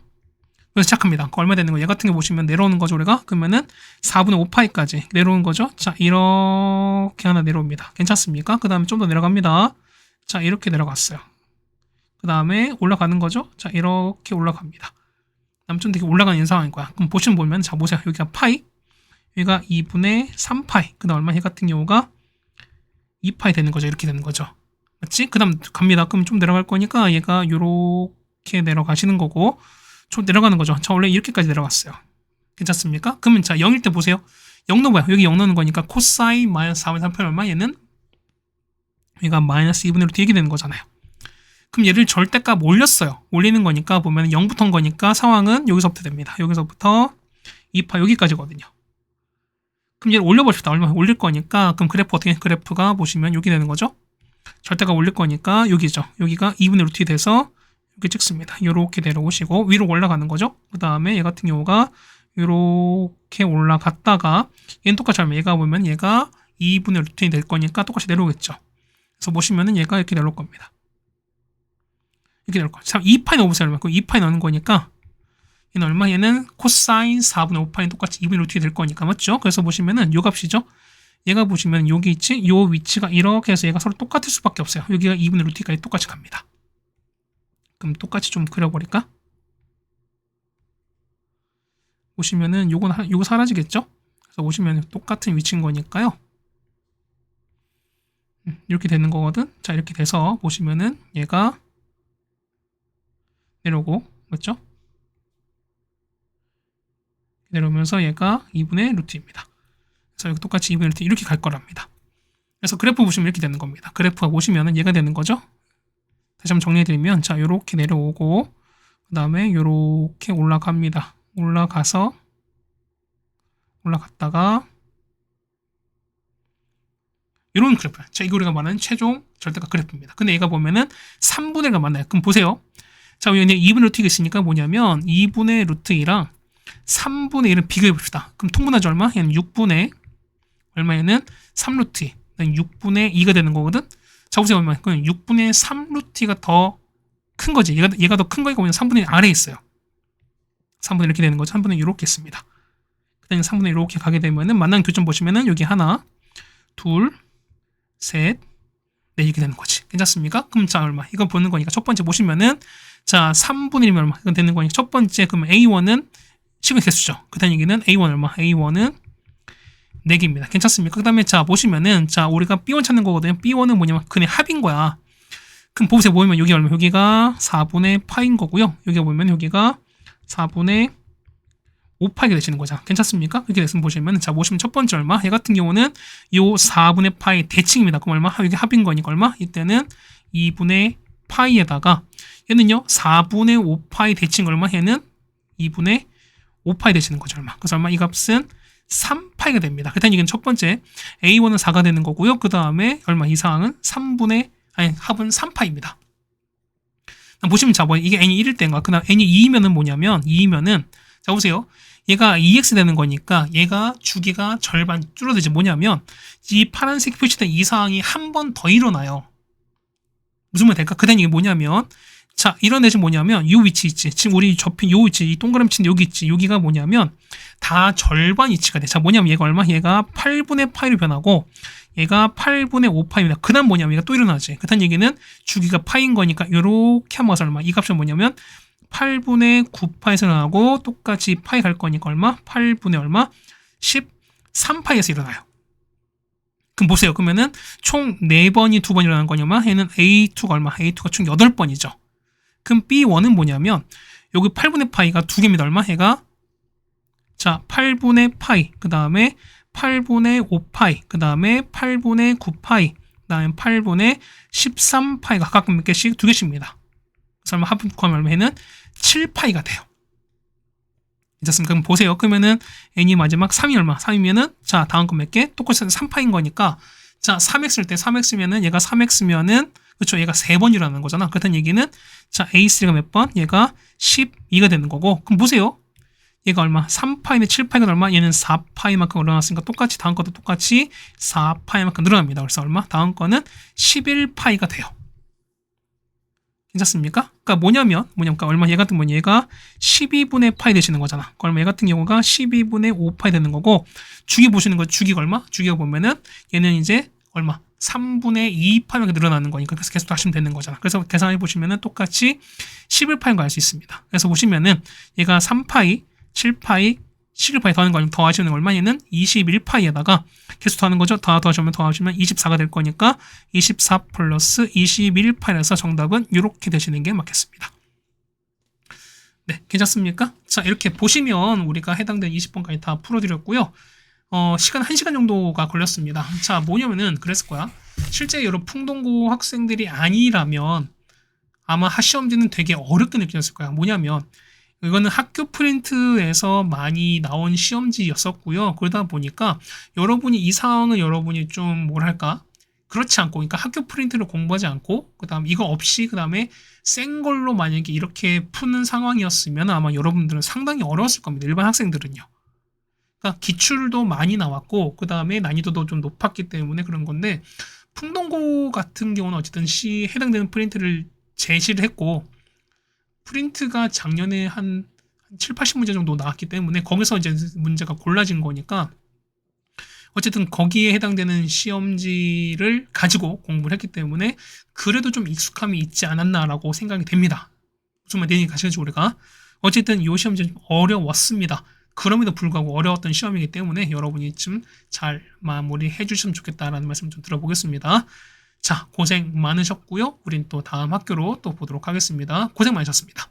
그래서 시작합니다. 얼마 되는 거? 얘 같은 거 보시면 내려오는 거죠, 우리가? 그러면은 4분의 5파이까지 내려오는 거죠. 자, 이렇게 하나 내려옵니다. 괜찮습니까? 그 다음에 좀 더 내려갑니다. 자, 이렇게 내려갔어요. 그 다음에 올라가는 거죠. 자, 이렇게 올라갑니다. 그다음 좀 되게 올라가는 상황인 거야. 그럼 보면, 자, 보세요. 여기가 파이, 여기가 2분의 3파이. 그 다음 얼마? 얘 같은 경우가 2파이 되는 거죠. 이렇게 되는 거죠. 맞지? 그 다음 갑니다. 그럼 좀 내려갈 거니까 얘가 요렇게 내려가시는 거고, 좀 내려가는 거죠. 자, 원래 이렇게까지 내려갔어요. 괜찮습니까? 그러면 자, 0일 때 보세요. 0 넣어봐요. 여기 0 넣는 거니까 코사인 마이너스 4분의 3파이 얼마? 얘는 얘가 마이너스 2분의 루트 이렇게 되는 거잖아요. 그럼 얘를 절대값 올렸어요. 올리는 거니까 보면 0부터인 거니까 상황은 여기서부터 됩니다. 여기서부터 2파 여기까지거든요. 그럼 얘를 올려봅시다. 얼마 올릴 거니까 그럼 그래프 어떻게 그래프가 보시면 여기 되는 거죠. 절대값 올릴 거니까 여기죠. 여기가 2분의 루트 돼서 이렇게 찍습니다. 이렇게 내려오시고 위로 올라가는 거죠. 그 다음에 얘 같은 경우가 이렇게 올라갔다가 얘는 똑같이 하면 얘가 보면 얘가 2분의 루트이 될 거니까 똑같이 내려오겠죠. 그래서 보시면은 얘가 이렇게 내려올 겁니다. 이렇게 내려올 거예요. 2파이 넣어보세요. 얼마? 2파이 넣는 거니까 얘는 얼마? 얘는 코사인 4분의 5파이 똑같이 2분의 루트이 될 거니까 맞죠? 그래서 보시면은 요 값이죠. 얘가 보시면 여기 있지? 요 위치가 이렇게 해서 얘가 서로 똑같을 수밖에 없어요. 여기가 2분의 루트까지 똑같이 갑니다. 그럼 똑같이 좀 그려버릴까? 보시면은 요거 사라지겠죠? 그래서 보시면 똑같은 위치인 거니까요. 이렇게 되는 거거든. 자, 이렇게 돼서 보시면은 얘가 내려오고 맞죠? 내려오면서 얘가 2분의 루트입니다. 그래서 여기 똑같이 2분의 루트 이렇게 갈 거랍니다. 그래서 그래프 보시면 이렇게 되는 겁니다. 그래프가 보시면은 얘가 되는 거죠. 다시 한번 정리해드리면 자, 요렇게 내려오고 그 다음에 요렇게 올라갑니다. 올라갔다가 이런 그래프. 자, 이거 우리가 말하는 최종 절대값 그래프입니다. 근데 얘가 보면은 3분의 1가 맞나요? 그럼 보세요. 자, 여기 2분의 루트가 있으니까 뭐냐면 2분의 루트 2랑 3분의 1을 비교해 봅시다. 그럼 통분하지 얼마? 얘는 6분의 얼마? 얘는 3루트 2. 6분의 2가 되는 거거든. 자, 보세요. 얼마? 그럼 6분의 3루트가 더 큰 거지. 얘가 더 큰 거니까 뭐냐? 3분의 1 아래에 있어요. 3분의 1 이렇게 되는 거죠. 3분의 1 이렇게 있습니다. 그 다음에 3분의 1 이렇게 가게 되면은 만나는 교점 보시면은 여기 하나, 둘, 셋, 네, 이렇게 되는 거지. 괜찮습니까? 그럼 자, 얼마? 이거 보는 거니까 첫 번째 보시면은 자, 3분의 1이면 얼마? 이건 되는 거니까 첫 번째 그러면 A1은 시그널 개수죠. 그 다음 얘기는 A1 얼마? A1은 4개입니다. 괜찮습니까? 그 다음에 자, 보시면은 자, 우리가 B1 찾는 거거든요. B1은 뭐냐면 그네 합인 거야. 그럼 보세요. 보면 여기 얼마? 여기가 4분의 파인 거고요. 여기 보면 여기가 4분의 5파이가 되시는 거죠. 괜찮습니까? 이렇게 됐으면 보시면 자, 보시면 첫 번째 얼마? 얘 같은 경우는 요 4분의 파이 대칭입니다. 그럼 얼마? 여기 합인 거니까 얼마? 이때는 2분의 파이에다가 얘는요 4분의 5파이 대칭 얼마? 얘는 2분의 5파이 되시는 거죠. 얼마? 그래서 얼마? 이 값은 3파이가 됩니다. 그다음 이건 첫 번째 A1은 4가 되는 거고요. 그 다음에 얼마? 이 상황은 합은 3파입니다. 보시면 자, 뭐 이게 n이 1일 때인가? 그 다음 n이 2이면은 뭐냐면 2이면은 자, 보세요. 얘가 2x 되는 거니까 얘가 주기가 절반 줄어들지. 뭐냐면 이 파란색 표시된 이 상황이 한 번 더 일어나요. 무슨 말 될까? 그 다음 이게 뭐냐면 자, 이런 애지 뭐냐면 이 위치 있지. 지금 우리 접힌 요 위치, 이 동그라미 친 여기 있지. 여기가 뭐냐면 다 절반 위치가 돼. 자, 뭐냐면 얘가 얼마? 얘가 8분의 파이로 변하고 얘가 8분의 5파입니다. 그 다음 뭐냐면 얘가 또 일어나지. 그 다음 얘기는 주기가 파인 거니까 요렇게 한번 가서 얼마? 이 값은 뭐냐면 8분의 9파에서 일어나고 똑같이 파이 갈 거니까 얼마? 8분의 얼마? 13파에서 일어나요. 그럼 보세요. 그러면은 총 4번이 2번 일어나는 거냐면 얘는 A2가 얼마? A2가 총 8번이죠. 그럼 B1은 뭐냐면 여기 8분의 파이가 2개입니다. 얼마? 얘가 자 8분의 파이 그 다음에 8분의 5파이 그 다음에 8분의 9파이 그 다음에 8분의 13파이가 각각 몇 개씩? 2개씩입니다. 그래서 얼마 합하면 얼마에는 7파이가 돼요. 괜찮습니까? 그럼 보세요. 그러면은 n이 마지막 3이 얼마? 3이면은 자 다음 거 몇 개? 똑같이 3파인 거니까 자 3x일 때 3x면은 얘가 3x면은 그렇죠. 얘가 3번 일어나는 거잖아. 그렇다는 얘기는 자 A3가 몇 번? 얘가 12가 되는 거고. 그럼 보세요. 얘가 얼마? 3파이는 7파이가 얼마? 얘는 4파이만큼 늘어났으니까 똑같이 다음 것도 똑같이 4파이만큼 늘어납니다. 그래서 얼마? 다음 거는 11파이가 돼요. 괜찮습니까? 그러니까 뭐냐면 그러니까 얼마 얘 같은 건 얘가 12분의 파이 되시는 거잖아. 그러니까 얼마 얘 같은 경우가 12분의 5파이 되는 거고 주기 보시는 거 주기가 얼마? 주기가 보면은 얘는 이제 얼마? 3분의 2파이가 늘어나는 거니까 그래서 계속 하시면 되는 거잖아. 그래서 계산해 보시면은 똑같이 11파이인 거 알 수 있습니다. 그래서 보시면은 얘가 3파이, 7파이, 11파이 더하는 거 더 하시는 거 얼마? 얘는 21파이에다가 계속 더하는 거죠. 더하시면 24가 될 거니까 24 플러스 21파이라서 정답은 이렇게 되시는 게 맞겠습니다. 네, 괜찮습니까? 자, 이렇게 보시면 우리가 해당된 20번까지 다 풀어드렸고요. 시간 1시간 정도가 걸렸습니다. 자, 뭐냐면은 그랬을 거야. 실제 여러 풍동고 학생들이 아니라면 아마 하시험지는 되게 어렵게 느껴졌을 거야. 뭐냐면 이거는 학교 프린트에서 많이 나온 시험지였었고요. 그러다 보니까 여러분이 이 상황을 여러분이 좀 뭐랄까 그렇지 않고 그러니까 학교 프린트를 공부하지 않고 그다음 이거 없이 그다음에 센 걸로 만약에 이렇게 푸는 상황이었으면 아마 여러분들은 상당히 어려웠을 겁니다. 일반 학생들은요. 그러니까 기출도 많이 나왔고 그다음에 난이도도 좀 높았기 때문에 그런 건데 풍동고 같은 경우는 어쨌든 해당되는 프린트를 제시를 했고 프린트가 작년에 한 7, 80문제 정도 나왔기 때문에 거기서 이제 문제가 골라진 거니까 어쨌든 거기에 해당되는 시험지를 가지고 공부를 했기 때문에 그래도 좀 익숙함이 있지 않았나라고 생각이 됩니다. 무슨 말인지 가시겠죠 우리가. 어쨌든 이 시험지 좀 어려웠습니다. 그럼에도 불구하고 어려웠던 시험이기 때문에 여러분이 좀 잘 마무리해 주셨으면 좋겠다라는 말씀 좀 들어보겠습니다. 자, 고생 많으셨고요. 우린 또 다음 학교로 또 보도록 하겠습니다. 고생 많으셨습니다.